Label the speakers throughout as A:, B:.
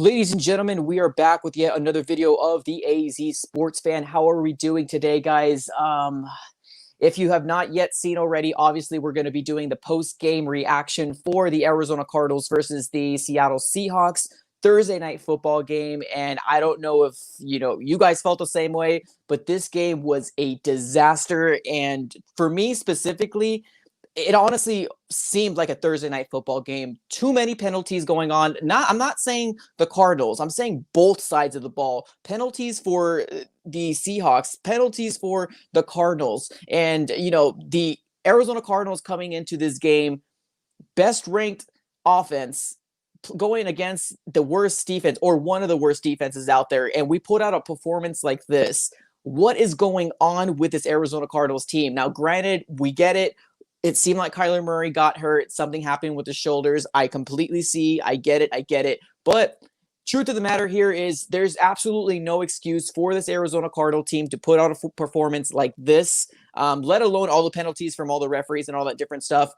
A: Ladies and gentlemen, we are back with yet another video of the AZ Sports Fan. How are we doing today, guys? If you have not yet seen already, obviously we're going to be doing the post-game reaction for the Arizona Cardinals versus the Seattle Seahawks Thursday night football game. And I don't know if, you guys felt the same way, but this game was a disaster. And for me specifically, it honestly seemed like a Thursday night football game. Too many penalties going on. I'm not saying the Cardinals. I'm saying both sides of the ball. Penalties for the Seahawks, penalties for the Cardinals. And, the Arizona Cardinals coming into this game, best ranked offense going against the worst defense or one of the worst defenses out there. And we put out a performance like this. What is going on with this Arizona Cardinals team? Now, granted, we get it. It seemed like Kyler Murray got hurt. Something happened with the shoulders. I completely see. I get it. But truth of the matter here is there's absolutely no excuse for this Arizona Cardinal team to put out a performance like this, let alone all the penalties from all the referees and all that different stuff.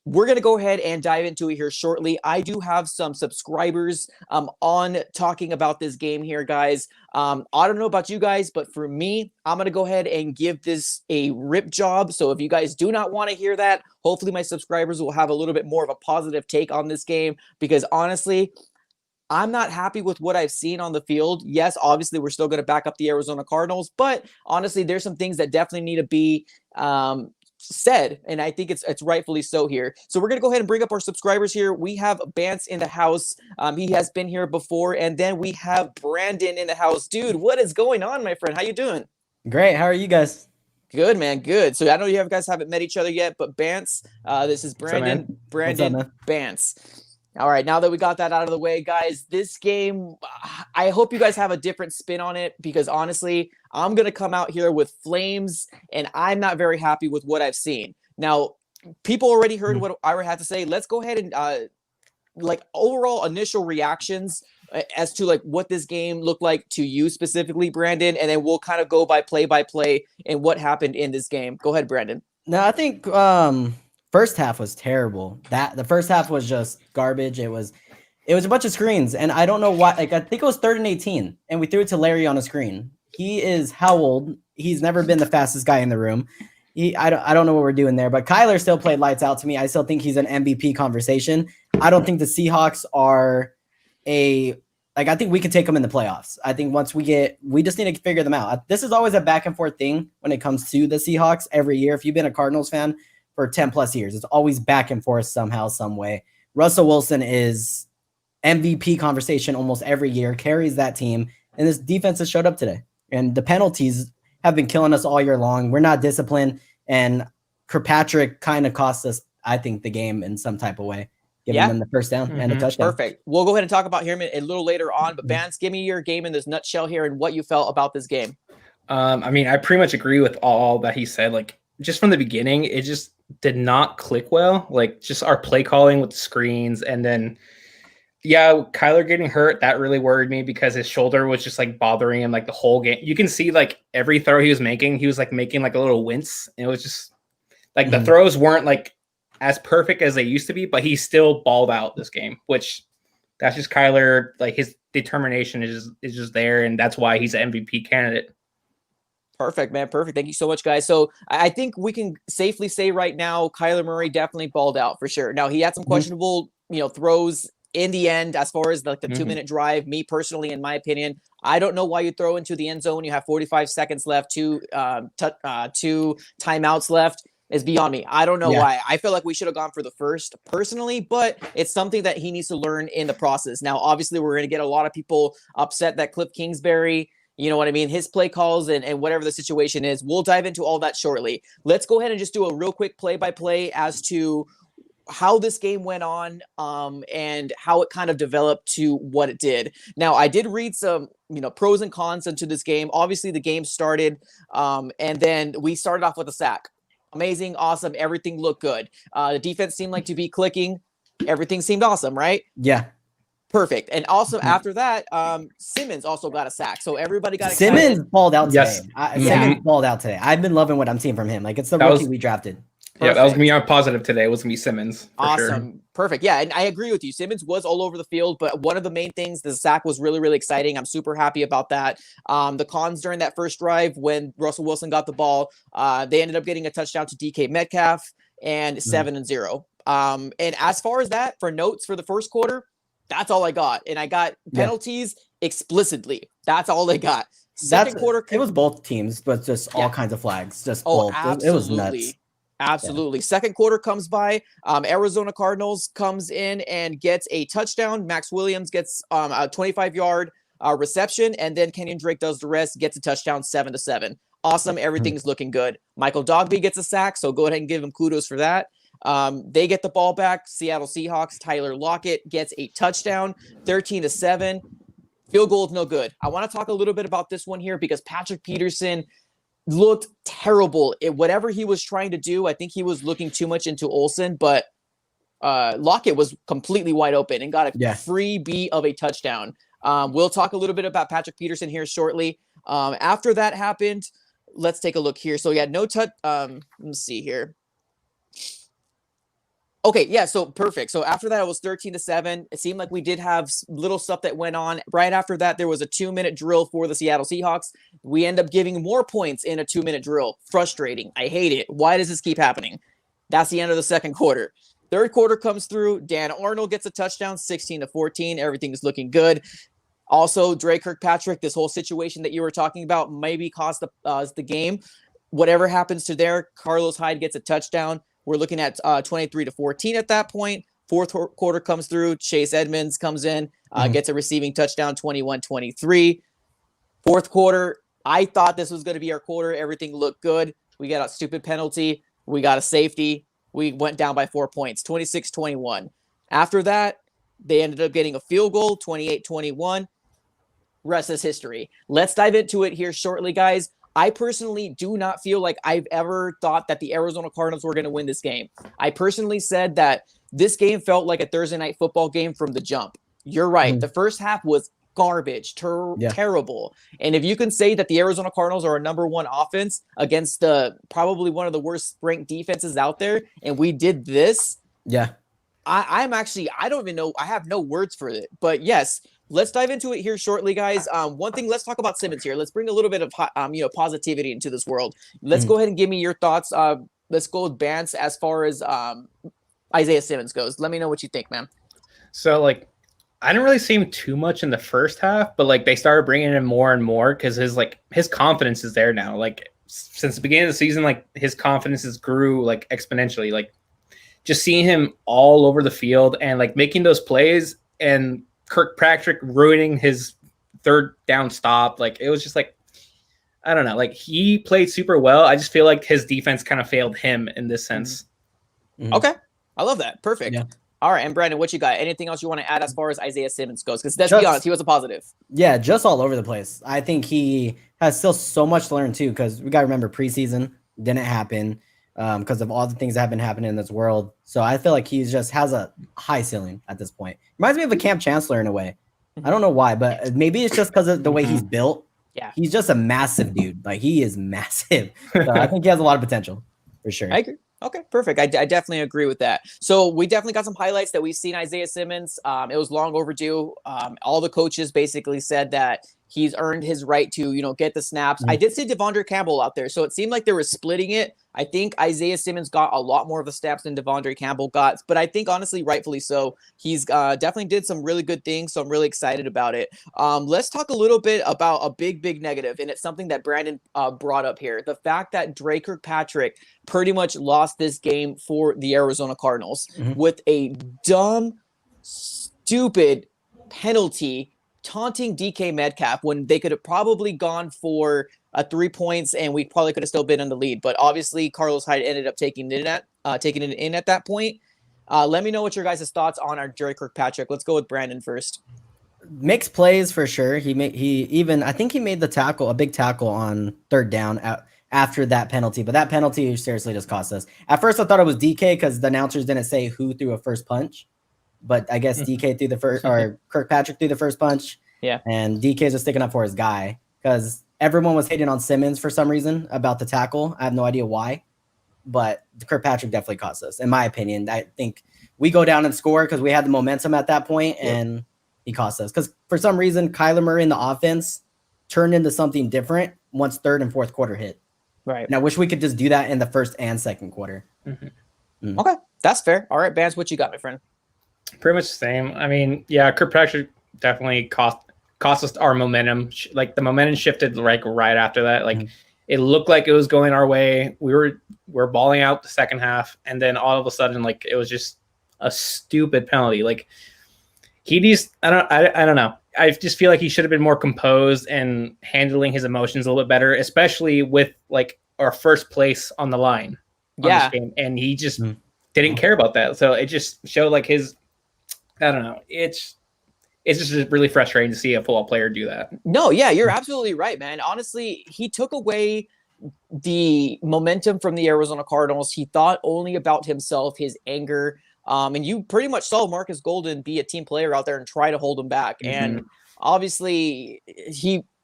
A: We're going to go ahead and dive into it here shortly. I do have some subscribers on talking about this game here, guys. I don't know about you guys, but for me, I'm going to go ahead and give this a rip job. So if you guys do not want to hear that, hopefully my subscribers will have a little bit more of a positive take on this game, because honestly, I'm not happy with what I've seen on the field. Yes, obviously, we're still going to back up the Arizona Cardinals, but honestly, there's some things that definitely need to be said, and I think it's rightfully so here. So we're gonna go ahead and bring up our subscribers here. We have Bance in the house. He has been here before, and then we have Brandon in the house. Dude, what is going on, my friend? How you doing?
B: Great. How are you guys?
A: Good, man. Good. So I know you guys haven't met each other yet, but Bance, this is Brandon.
B: What's up,
A: Brandon Bance. All right, now that we got that out of the way, guys, this game, I hope you guys have a different spin on it, because honestly, I'm going to come out here with flames, and I'm not very happy with what I've seen. Now, people already heard what Ira had to say. Let's go ahead and, overall initial reactions as to, what this game looked like to you specifically, Brandon, and then we'll kind of go by play and what happened in this game. Go ahead, Brandon.
B: No, I think first half was terrible. The first half was just garbage. It was a bunch of screens, and I don't know why. I think it was 3rd and 18, and we threw it to Larry on a screen. He is how old? He's never been the fastest guy in the room. I don't know what we're doing there, but Kyler still played lights out to me. I still think he's an MVP conversation. I don't think the Seahawks are I think we could take them in the playoffs. I think we just need to figure them out. This is always a back and forth thing when it comes to the Seahawks every year. If you've been a Cardinals fan for 10 plus years, it's always back and forth somehow, some way. Russell Wilson is MVP conversation almost every year, carries that team, and this defense has showed up today. And the penalties have been killing us all year long. We're not disciplined, and Kirkpatrick kind of cost us, I think, the game in some type of way, giving them the first down and a touchdown.
A: Perfect. We'll go ahead and talk about him a little later on, but Vance, give me your game in this nutshell here and what you felt about this game.
C: I pretty much agree with all that he said. Just from the beginning, it just did not click well. Just our play calling with the screens, and then Kyler getting hurt, that really worried me because his shoulder was just bothering him the whole game. You can see every throw he was making making a little wince. And it was just the throws weren't as perfect as they used to be, but he still balled out this game, which that's just Kyler. His determination is just there, and that's why he's an MVP candidate.
A: Perfect, man. Perfect. Thank you so much, guys. So I think we can safely say right now, Kyler Murray definitely balled out for sure. Now, he had some questionable, throws in the end, as far as the 2-minute drive. Me personally, in my opinion, I don't know why you throw into the end zone. You have 45 seconds left, two timeouts left. Is beyond me. I don't know why. I feel like we should have gone for the first personally, but it's something that he needs to learn in the process. Now, obviously, we're going to get a lot of people upset that Cliff Kingsbury, you know what I mean, his play calls and whatever the situation is. We'll dive into all that shortly. Let's go ahead and just do a real quick play-by-play as to how this game went on and how it kind of developed to what it did. Now, I did read some, pros and cons into this game. Obviously, the game started and then we started off with a sack. Amazing, awesome. Everything looked good. The defense seemed like to be clicking. Everything seemed awesome, right?
B: Yeah.
A: Perfect. And also after that, Simmons also got a sack. So everybody got excited.
B: Simmons balled out today.
C: Yes.
B: Simmons balled out today. I've been loving what I'm seeing from him. It's the rookie we drafted.
C: Perfect. Yeah, that was me on positive today. It was going to be Simmons.
A: Awesome.
C: Sure.
A: Perfect. Yeah, and I agree with you. Simmons was all over the field, but one of the main things, the sack was really, really exciting. I'm super happy about that. The cons during that first drive when Russell Wilson got the ball, they ended up getting a touchdown to DK Metcalf and 7-0. And as far as that, for notes for the first quarter, that's all I got. And I got penalties explicitly. That's all I got. Second quarter,
B: it was both teams, but just all kinds of flags. Just both.
A: Absolutely.
B: It was nuts.
A: Absolutely. Yeah. Second quarter comes by. Arizona Cardinals comes in and gets a touchdown. Max Williams gets a 25-yard reception, and then Kenyon Drake does the rest, gets a touchdown, 7-7. Awesome. Everything's looking good. Michael Dogby gets a sack, so go ahead and give him kudos for that. They get the ball back. Seattle Seahawks, Tyler Lockett gets a touchdown, 13-7. Field goal is no good. I want to talk a little bit about this one here because Patrick Peterson looked terrible at whatever he was trying to do. I think he was looking too much into Olsen, but Lockett was completely wide open and got a free B of a touchdown. We'll talk a little bit about Patrick Peterson here shortly. After that happened, let's take a look here. So yeah, no touch. Let's see here. Okay, yeah, so perfect. So after that, it was 13-7. It seemed like we did have little stuff that went on. Right after that, there was a 2-minute drill for the Seattle Seahawks. We end up giving more points in a 2-minute drill. Frustrating. I hate it. Why does this keep happening? That's the end of the second quarter. Third quarter comes through. Dan Arnold gets a touchdown, 16-14. Everything's looking good. Also, Dre Kirkpatrick, this whole situation that you were talking about maybe cost the game. Whatever happens to there, Carlos Hyde gets a touchdown. We're looking at 23-14 at that point. Fourth quarter comes through. Chase Edmonds comes in, gets a receiving touchdown, 21-23. Fourth quarter, I thought this was going to be our quarter. Everything looked good. We got a stupid penalty. We got a safety. We went down by 4 points, 26-21. After that, they ended up getting a field goal, 28-21. Rest is history. Let's dive into it here shortly, guys. I personally do not feel like I've ever thought that the Arizona Cardinals were going to win this game. I personally said that this game felt like a Thursday night football game from the jump. You're right. The first half was garbage, terrible. And if you can say that the Arizona Cardinals are a number one offense against probably one of the worst ranked defenses out there, and we did this, I'm actually, I don't even know. I have no words for it. But yes, let's dive into it here shortly, guys. One thing, let's talk about Simmons here. Let's bring a little bit of positivity into this world. Let's go ahead and give me your thoughts. Let's go with Bance as far as Isaiah Simmons goes. Let me know what you think, man.
C: So, I didn't really see him too much in the first half, but they started bringing him more and more because his confidence is there now. Since the beginning of the season, his confidence grew exponentially. Just seeing him all over the field and making those plays and Kirkpatrick ruining his third down stop. It was just I don't know. He played super well. I just feel like his defense kind of failed him in this sense.
A: Okay. I love that. Perfect. Yeah. All right. And Brandon, what you got? Anything else you want to add as far as Isaiah Simmons goes? Because let's be honest, he was a positive.
B: Yeah, just all over the place. I think he has still so much to learn too, because we got to remember preseason didn't happen because of all the things that have been happening in this world. So I feel like he just has a high ceiling at this point. Reminds me of a Camp Chancellor in a way. I don't know why, but maybe it's just because of the way he's built. Yeah, he's just a massive dude. He is massive. So I think he has a lot of potential for sure.
A: I agree. Okay, perfect. I definitely agree with that. So we definitely got some highlights that we've seen Isaiah Simmons. It was long overdue. All the coaches basically said that he's earned his right to, get the snaps. I did see Devondre Campbell out there, so it seemed like they were splitting it. I think Isaiah Simmons got a lot more of the snaps than Devondre Campbell got, but I think honestly, rightfully so. He's definitely did some really good things, so I'm really excited about it. Let's talk a little bit about a big negative, and it's something that Brandon brought up here. The fact that Dre Kirkpatrick pretty much lost this game for the Arizona Cardinals with a dumb, stupid penalty taunting DK Metcalf when they could have probably gone for 3 points and we probably could have still been in the lead. But obviously, Carlos Hyde ended up taking it in at that point. Let me know what your guys' thoughts on our Dre Kirkpatrick. Let's go with Brandon first.
B: Mixed plays for sure. I think he made the tackle, a big tackle on third down after that penalty. But that penalty seriously just cost us. At first, I thought it was DK because the announcers didn't say who threw a first punch. But I guess DK threw the first, or Kirkpatrick threw the first punch. Yeah. And DK's just sticking up for his guy because everyone was hating on Simmons for some reason about the tackle. I have no idea why, but Kirkpatrick definitely cost us, in my opinion. I think we go down and score because we had the momentum at that point, and he cost us. Because for some reason, Kyler Murray in the offense turned into something different once third and fourth quarter hit.
A: Right.
B: And I wish we could just do that in the first and second quarter.
A: Okay, that's fair. All right, Vance, what you got, my friend?
C: Pretty much the same. I mean, yeah, Kirkpatrick definitely cost us our momentum. Like the momentum shifted like right after that. Like it looked like it was going our way. We were balling out the second half, and then all of a sudden, like it was just a stupid penalty. Like he needs. I don't know. I just feel like he should have been more composed and handling his emotions a little bit better, especially with like our first place on the line. This game, and he just didn't care about that. So it just showed like his. I don't know. It's just really frustrating to see a football player do that.
A: No, yeah, you're absolutely right, man. Honestly, he took away the momentum from the Arizona Cardinals. He thought only about himself, his anger. And you pretty much saw Marcus Golden be a team player out there and try to hold him back. And obviously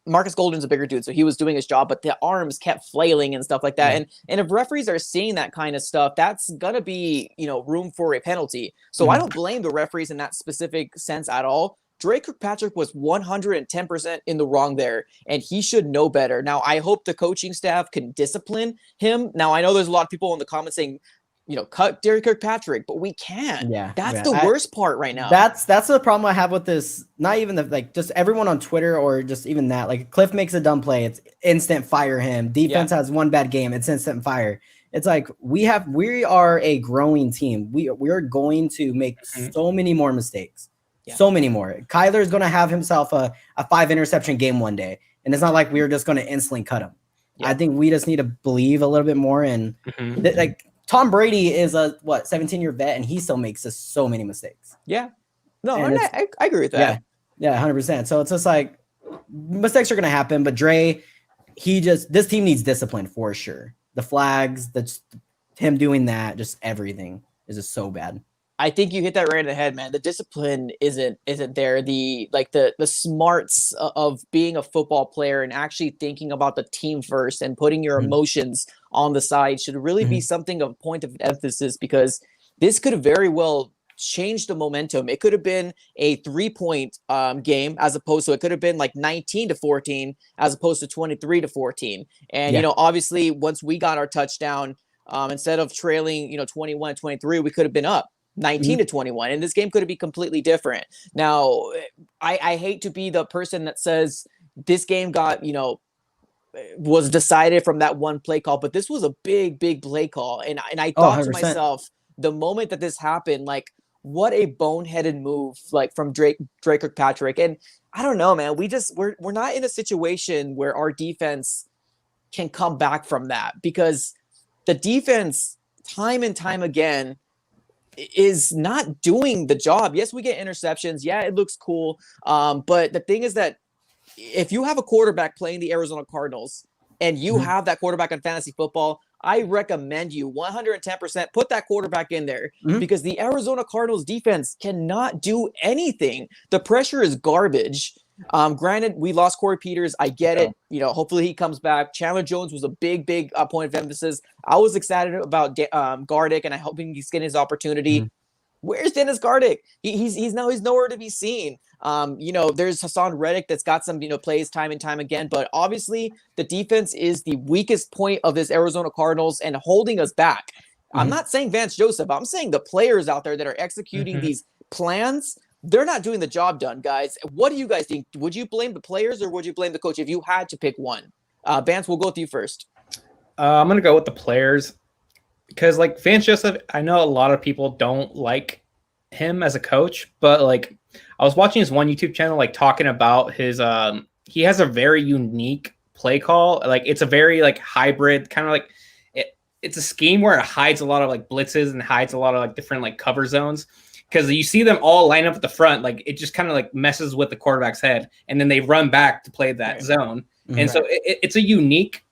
A: Marcus Golden's a bigger dude, so he was doing his job, but the arms kept flailing and stuff like that. And if referees are seeing that kind of stuff, that's gonna be, room for a penalty. So I don't blame the referees in that specific sense at all. Drake Kirkpatrick was 110% in the wrong there, and he should know better. Now, I hope the coaching staff can discipline him. Now, I know there's a lot of people in the comments saying, cut Derek Kirkpatrick, but we can't.
B: Yeah,
A: that's the worst part right now.
B: That's the problem I have with this. Not even just everyone on Twitter or just even that. Like Cliff makes a dumb play, it's instant fire him. Defense has one bad game, it's instant fire. It's like we are a growing team. We are going to make so many more mistakes. Yeah. So many more. Kyler is going to have himself a 5 interception game one day, and it's not like we're just going to instantly cut him. Yeah. I think we just need to believe a little bit more. And like Tom Brady is a 17-year vet, and he still makes so many mistakes.
A: Yeah, no, I agree with that.
B: Yeah, 100%. So it's just like mistakes are going to happen, but Dre, this team needs discipline for sure. The flags, him doing that, just everything is just so bad.
A: I think you hit that right in the head, man. The discipline isn't there. The smarts of being a football player and actually thinking about the team first and putting your emotions on the side should really be something of point of emphasis, because this could have very well changed the momentum. It could have been a 3-point game, as opposed to, it could have been like 19-14 as opposed to 23-14. And obviously once we got our touchdown, instead of trailing 21-23, we could have been up 19-21, and this game could have been completely different. Now, I hate to be the person that says this game got, was decided from that one play call, but this was a big play call. And I thought to myself, the moment that this happened, like, what a boneheaded move, like from Drake Kirkpatrick. And I don't know, man, we're not in a situation where our defense can come back from that, because the defense time and time again is not doing the job. Yes, we get interceptions. Yeah, it looks cool. But the thing is that if you have a quarterback playing the Arizona Cardinals and you have that quarterback in fantasy football, I recommend you 110% put that quarterback in there, because the Arizona Cardinals defense cannot do anything. The pressure is garbage. Granted, we lost Corey Peters. I get it. Hopefully he comes back. Chandler Jones was a big point of emphasis. I was excited about Gardick, and I hope he's getting his opportunity. Where's Dennis Gardick? He's nowhere to be seen. There's Hassan Reddick that's got some plays time and time again, but obviously the defense is the weakest point of this Arizona Cardinals and holding us back. I'm not saying Vance Joseph. I'm saying the players out there that are executing these plans, they're not doing the job done, guys. What do you guys think? Would you blame the players or would you blame the coach if you had to pick one? Vance, we'll go with you first.
C: I'm going to go with the players, because like Vance Joseph, I know a lot of people don't like him as a coach, but like I was watching his one YouTube channel, like talking about his, he has a very unique play call. Like it's a very like hybrid kind of like, it's a scheme where it hides a lot of like blitzes and hides a lot of like different like cover zones. Because you see them all line up at the front, like it just kind of like messes with the quarterback's head, and then they run back to play that zone. And so it's a unique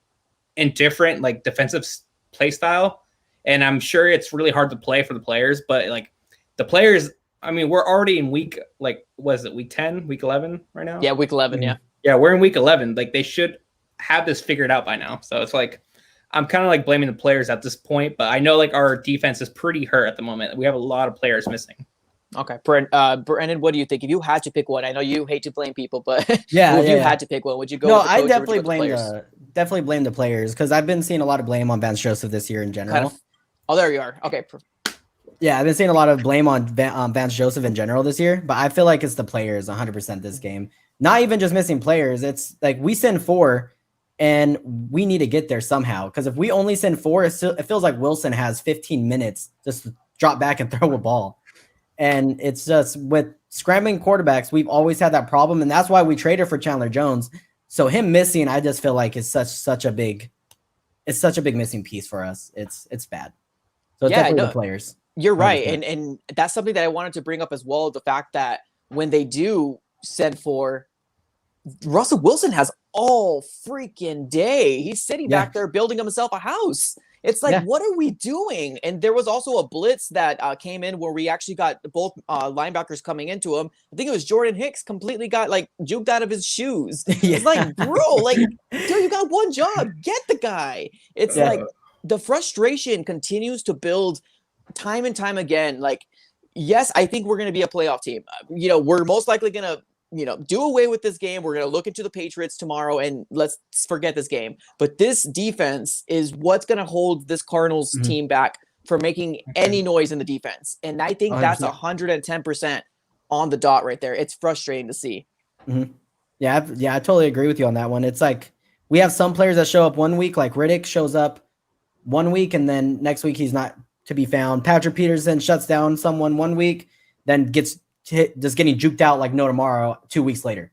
C: and different like defensive play style, and I'm sure it's really hard to play for the players. But like the players, I mean, we're already in week, like, was it week 10, week 11 right now?
A: Yeah, week 11. Yeah,
C: we're in week 11. Like they should have this figured out by now. So it's like I'm kind of like blaming the players at this point, but I know like our defense is pretty hurt at the moment. We have a lot of players missing.
A: Okay, Brennan, what do you think? If you had to pick one, I know you hate to blame people, but
B: Yeah,
A: if
B: yeah,
A: you
B: yeah.
A: had to pick one, would you go
B: No,
A: with the
B: I
A: coach or would you
B: definitely
A: go with the players?
B: definitely blame the players because I've been seeing a lot of blame on Vance Joseph this year in general.
A: Kind of. Oh, there you are. Okay.
B: Yeah, I've been seeing a lot of blame on Vance Joseph in general this year, but I feel like it's the players 100% this game. Not even just missing players. It's like we send 4 and we need to get there somehow. Because if we only send 4, it feels like Wilson has 15 minutes just to drop back and throw a ball. And it's just with scrambling quarterbacks, we've always had that problem. And that's why we traded for Chandler Jones. So him missing, I just feel like is such a big missing piece for us. It's bad. So it's definitely the players.
A: You're right. And that's something that I wanted to bring up as well. The fact that when they do send 4, Russell Wilson has all freaking day. He's sitting back there building himself a house. It's like, what are we doing? And there was also a blitz that came in where we actually got both linebackers coming into him. I think it was Jordan Hicks completely got like juked out of his shoes. It's like, bro, like, dude, you got one job. Get the guy. It's like the frustration continues to build time and time again. Like, yes, I think we're going to be a playoff team. We're most likely going to, do away with this game. We're going to look into the Patriots tomorrow and let's forget this game. But this defense is what's going to hold this Cardinals team back from making any noise in the defense. And I think that's 110% on the dot right there. It's frustrating to see.
B: Yeah, I totally agree with you on that one. It's like we have some players that show up one week, like Riddick shows up one week and then next week he's not to be found. Patrick Peterson shuts down someone one week, then gets just getting juked out like no tomorrow 2 weeks later.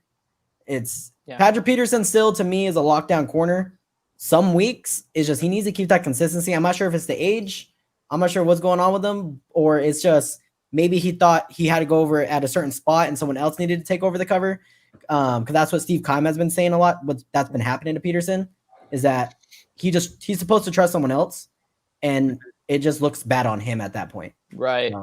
B: It's Patrick Peterson still to me is a lockdown corner. Some weeks it's just he needs to keep that consistency. I'm not sure if it's the age. I'm not sure what's going on with him, or it's just maybe he thought he had to go over at a certain spot and someone else needed to take over the cover. Because that's what Steve Keim has been saying a lot. What that's been happening to Peterson is that he's supposed to trust someone else, and it just looks bad on him at that point.
A: Right.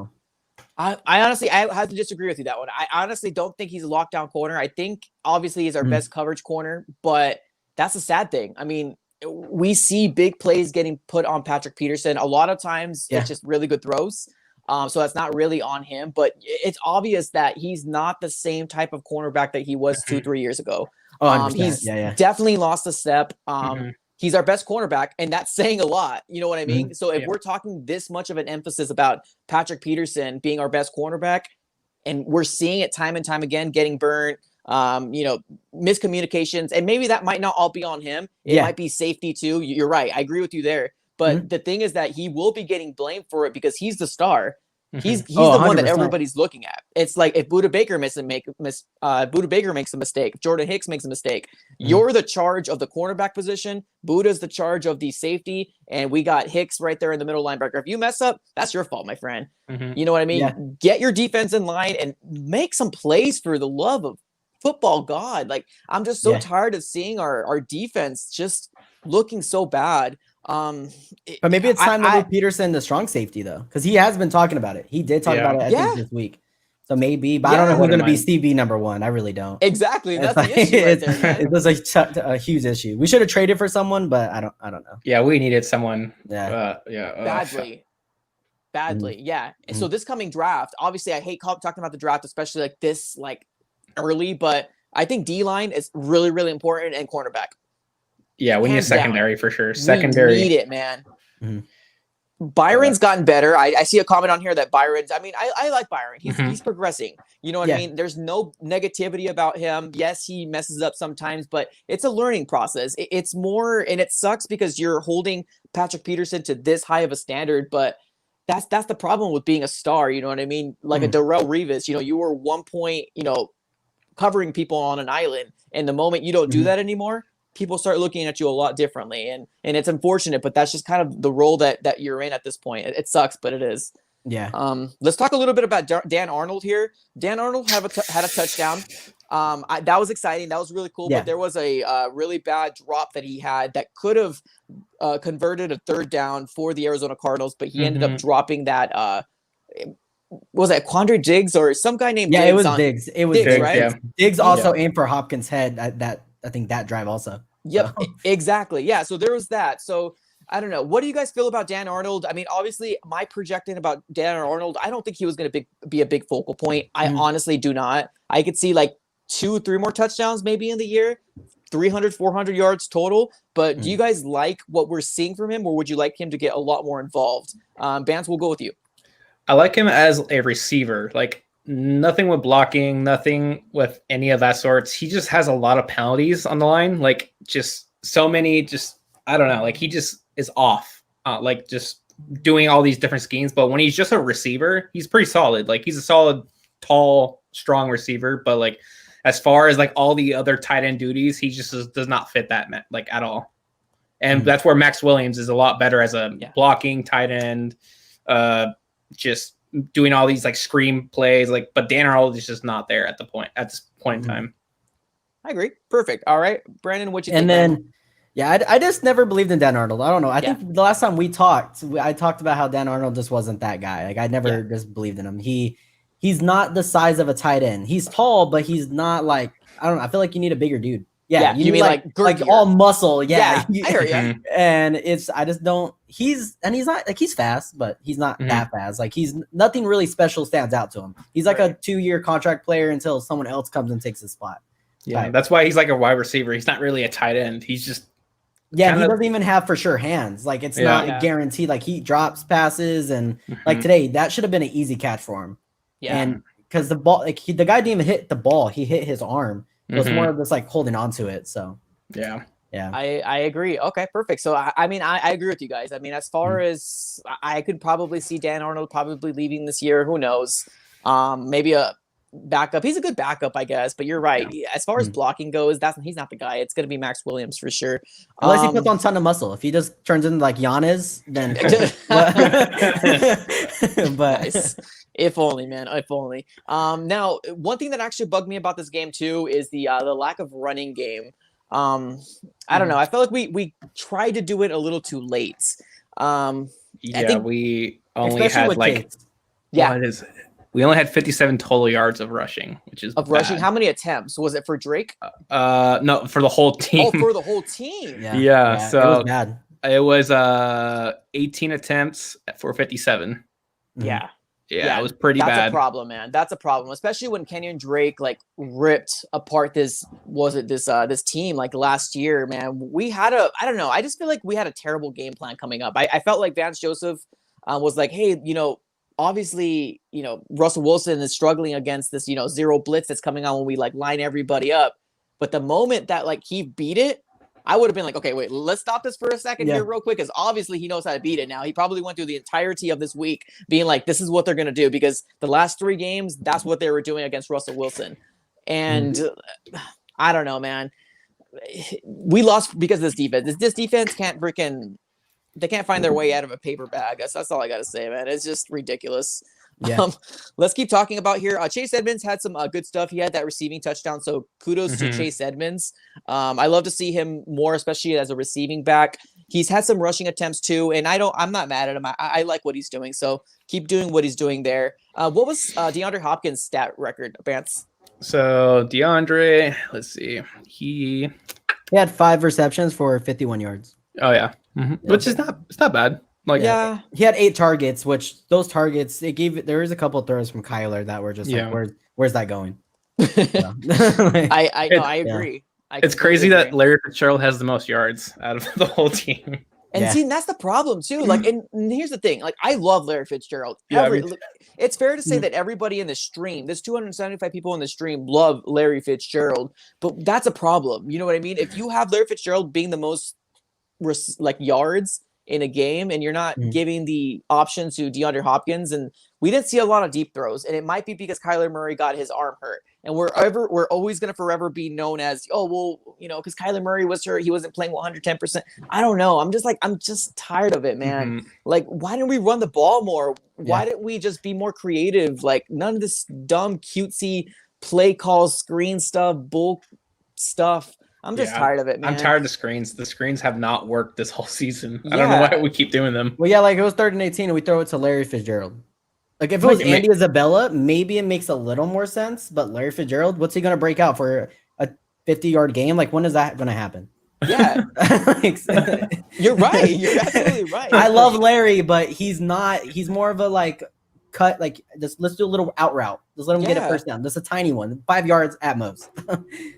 A: I honestly, I have to disagree with you that one. I honestly don't think he's a lockdown corner. I think obviously he's our best coverage corner, but that's a sad thing. I mean, we see big plays getting put on Patrick Peterson. A lot of times it's just really good throws. So that's not really on him, but it's obvious that he's not the same type of cornerback that he was 2-3 years ago. He's definitely lost a step. He's our best cornerback, and that's saying a lot. You know what I mean? So if we're talking this much of an emphasis about Patrick Peterson being our best cornerback, and we're seeing it time and time again, getting burnt, miscommunications, and maybe that might not all be on him. It might be safety too. You're right. I agree with you there. But the thing is that he will be getting blamed for it because he's the star. He's the one that everybody's looking at. It's like if Budda Baker makes a mistake, if Jordan Hicks makes a mistake, you're the charge of the cornerback position. Budda's the charge of the safety, and we got Hicks right there in the middle linebacker. If you mess up, that's your fault, my friend. You know what I mean? Get your defense in line and make some plays for the love of football God. Like, I'm just so tired of seeing our defense just looking so bad.
B: But maybe it's time to move Peterson the strong safety though, because he has been talking about it. He did talk about it, I think, this week. So maybe, but I don't know who's going to be Stevie number 1. I really don't.
A: Exactly, that's the issue right there, man.
B: It was a huge issue. We should have traded for someone, but I don't know.
C: Yeah, we needed someone.
A: Badly. Yeah. And so this coming draft, obviously, I hate talking about the draft, especially like this, like early. But I think D-line is really, really important, and cornerback.
C: Yeah, we need a secondary for sure. Secondary.
A: We need it, man. Byron's gotten better. I see a comment on here that Byron's, I mean, I like Byron. He's progressing. You know what I mean? There's no negativity about him. Yes, he messes up sometimes, but it's a learning process. It's more, and it sucks because you're holding Patrick Peterson to this high of a standard, but that's the problem with being a star. You know what I mean? Like a Darrelle Revis, you were 1 point, covering people on an island. And the moment you don't do that anymore, people start looking at you a lot differently, and it's unfortunate, but that's just kind of the role that you're in at this point. It sucks, but it is.
B: Yeah.
A: Let's talk a little bit about Dan Arnold here. Dan Arnold had a touchdown. That was exciting. That was really cool. But there was a really bad drop that he had that could have converted a 3rd down for the Arizona Cardinals, but he ended up dropping that. Was that Quandre Diggs or some guy named Diggs?
B: It was Diggs. It was Diggs,
A: right?
B: Yeah. Diggs also aimed for Hopkins' head. I think that drive also.
A: Yep, exactly. Yeah, so there was that. So I don't know. What do you guys feel about Dan Arnold? I mean, obviously, my projecting about Dan Arnold, I don't think he was going to be a big focal point. I honestly do not. I could see like 2-3 more touchdowns maybe in the year, 300, 400 yards total. But do you guys like what we're seeing from him, or would you like him to get a lot more involved? Vance, we'll go with you.
C: I like him as a receiver. Like, nothing with blocking, nothing with any of that sorts. He just has a lot of penalties on the line. Like, just so many, just, I don't know. Like, he just is off, like just doing all these different schemes. But when he's just a receiver, he's pretty solid. Like, he's a solid, tall, strong receiver. But like, as far as like all the other tight end duties, he just does not fit that like at all. And that's where Max Williams is a lot better as a blocking tight end, just doing all these like screen plays. Like, but Dan Arnold is just not there at this point in time.
A: I agree. Perfect. All right, Brandon, what you think?
B: And then. Yeah, I just never believed in Dan Arnold. I don't know. I think the last time we talked, I talked about how Dan Arnold just wasn't that guy. Like, I never just believed in him. He's not the size of a tight end. He's tall, but he's not like, I don't know. I feel like you need a bigger dude. Yeah,
A: you mean like
B: all muscle. Yeah,
A: I hear you.
B: And I just don't. He's not like, he's fast, but he's not that fast. Like, he's nothing really special stands out to him. He's like a 2-year contract player until someone else comes and takes his spot.
C: Yeah, that's why he's like a wide receiver. He's not really a tight end. He's just.
B: Yeah, he doesn't even have for sure hands. Like, it's not guaranteed. Like, he drops passes, and like today, that should have been an easy catch for him. Yeah, and because the ball, like the guy didn't even hit the ball; he hit his arm. It was more of just like holding on to it. So yeah,
A: I agree. Okay, perfect. So I mean, I agree with you guys. I mean, as far as I could probably see Dan Arnold probably leaving this year. Who knows? Maybe a backup. He's a good backup, I guess, but you're right. As far as blocking goes, he's not the guy. It's going to be Max Williams for sure.
B: Unless he puts on a ton of muscle. If he just turns into like Giannis, then but
A: nice. If only, man. If only. Now, one thing that actually bugged me about this game too is the lack of running game. I don't know. I felt like we tried to do it a little too late.
C: We only had like what is it? We only had 57 total yards of rushing, which is
A: rushing. How many attempts was it for Drake?
C: No, for the whole team.
A: Oh, for the whole team.
C: Yeah. So
B: it was bad.
C: It was 18 attempts for 57.
A: Yeah,
C: it was pretty bad.
A: That's a problem, man. That's a problem, especially when Kenyon Drake like ripped apart this team like last year, man. We had I don't know. I just feel like we had a terrible game plan coming up. I felt like Vance Joseph was like, hey, obviously, Russell Wilson is struggling against this, zero blitz that's coming on when we like line everybody up. But the moment that like he beat it, I would have been like, okay, wait, let's stop this for a second here real quick. Because obviously he knows how to beat it now. He probably went through the entirety of this week being like, this is what they're going to do. Because the last 3 games, that's what they were doing against Russell Wilson. And I don't know, man. We lost because of this defense. This defense they can't find their way out of a paper bag. That's all I got to say, man. It's just ridiculous. Yeah. Let's keep talking about here. Chase Edmonds had some good stuff. He had that receiving touchdown. So kudos to Chase Edmonds. I love to see him more, especially as a receiving back. He's had some rushing attempts too. And I'm not mad at him. I like what he's doing. So keep doing what he's doing there. What was DeAndre Hopkins' stat record, Vance?
C: So DeAndre, let's see. He
B: had 5 receptions for 51 yards.
C: Oh yeah. Which is not bad. Like
B: he had 8 targets, which those targets there is a couple of throws from Kyler that were just like, where's that going?
A: I agree.
C: It's crazy that Larry Fitzgerald has the most yards out of the whole team.
A: And see, that's the problem too. Like, and here's the thing. Like, I love Larry Fitzgerald. It's fair to say that everybody in the stream, there's 275 people in the stream, love Larry Fitzgerald. But that's a problem. You know what I mean? If you have Larry Fitzgerald being the most yards in a game and you're not giving the option to DeAndre Hopkins, and we didn't see a lot of deep throws, and it might be because Kyler Murray got his arm hurt, and we're always going to forever be known as, because Kyler Murray was hurt, he wasn't playing 110%. I don't know. I'm just tired of it, man. Like, why didn't we run the ball more? Why didn't we just be more creative? Like, none of this dumb cutesy play calls, screen stuff, bull stuff. I'm just tired of it, man.
C: I'm tired of the screens. The screens have not worked this whole season. I don't know why we keep doing them.
B: Well, like it was 3rd and 18 and we throw it to Larry Fitzgerald. Like if it was Andy Isabella, maybe it makes a little more sense. But Larry Fitzgerald, what's he going to break out for a 50-yard game? Like when is that going to happen?
A: Yeah.
B: Like,
A: You're right. You're absolutely right.
B: I love Larry, but he's not. He's more of a like cut. Like just let's do a little out route. Just let him get a
A: Yeah.
B: first down. Just a tiny one, 5 yards at most.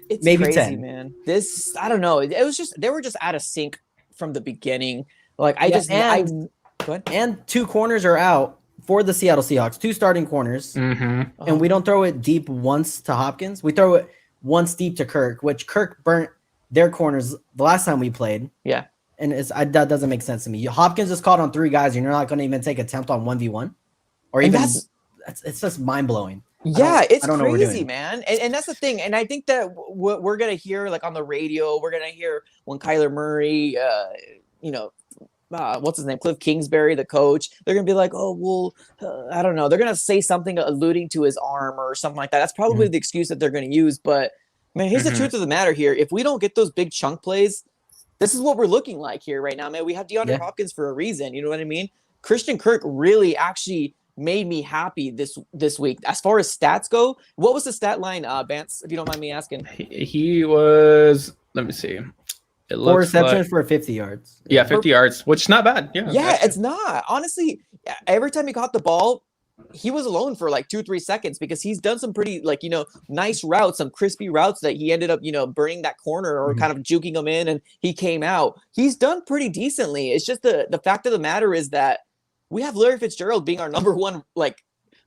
A: It's
B: Maybe
A: crazy,
B: 10.
A: man. This, I don't know. It was just, they were just out of sync from the beginning. Like, I
B: Yeah,
A: just, go ahead.
B: And 2 corners are out for the Seattle Seahawks. 2 starting corners, and we don't throw it deep once to Hopkins. We throw it once deep to Kirk, which Kirk burnt their corners the last time we played.
A: Yeah.
B: And that doesn't make sense to me. Hopkins is caught on 3 guys, and you're not going to even take attempt on 1v1, or
A: And
B: even it's just mind blowing.
A: Yeah, it's
B: I don't know what we're
A: crazy,
B: doing.
A: man. And that's the thing. And I think that what we're going to hear, like on the radio, we're going to hear when Kyler Murray, what's his name? Cliff Kingsbury, the coach, they're going to be like, oh, well, I don't know. They're going to say something alluding to his arm or something like that. That's probably the excuse that they're going to use. But, man, here's the truth of the matter here. If we don't get those big chunk plays, this is what we're looking like here right now, man. We have DeAndre Hopkins for a reason. You know what I mean? Christian Kirk really actually made me happy this week. As far as stats go, what was the stat line, Vance, if you don't mind me asking?
C: He was, let me see. It
B: 4
C: looks
B: receptions for 50 yards.
C: Yeah, 50 yards, which is not bad.
A: Yeah, it's not. Honestly, every time he caught the ball, he was alone for like 2-3 seconds because he's done some pretty nice routes, some crispy routes that he ended up, burning that corner or kind of juking him in and he came out. He's done pretty decently. It's just the fact of the matter is that we have Larry Fitzgerald being our number one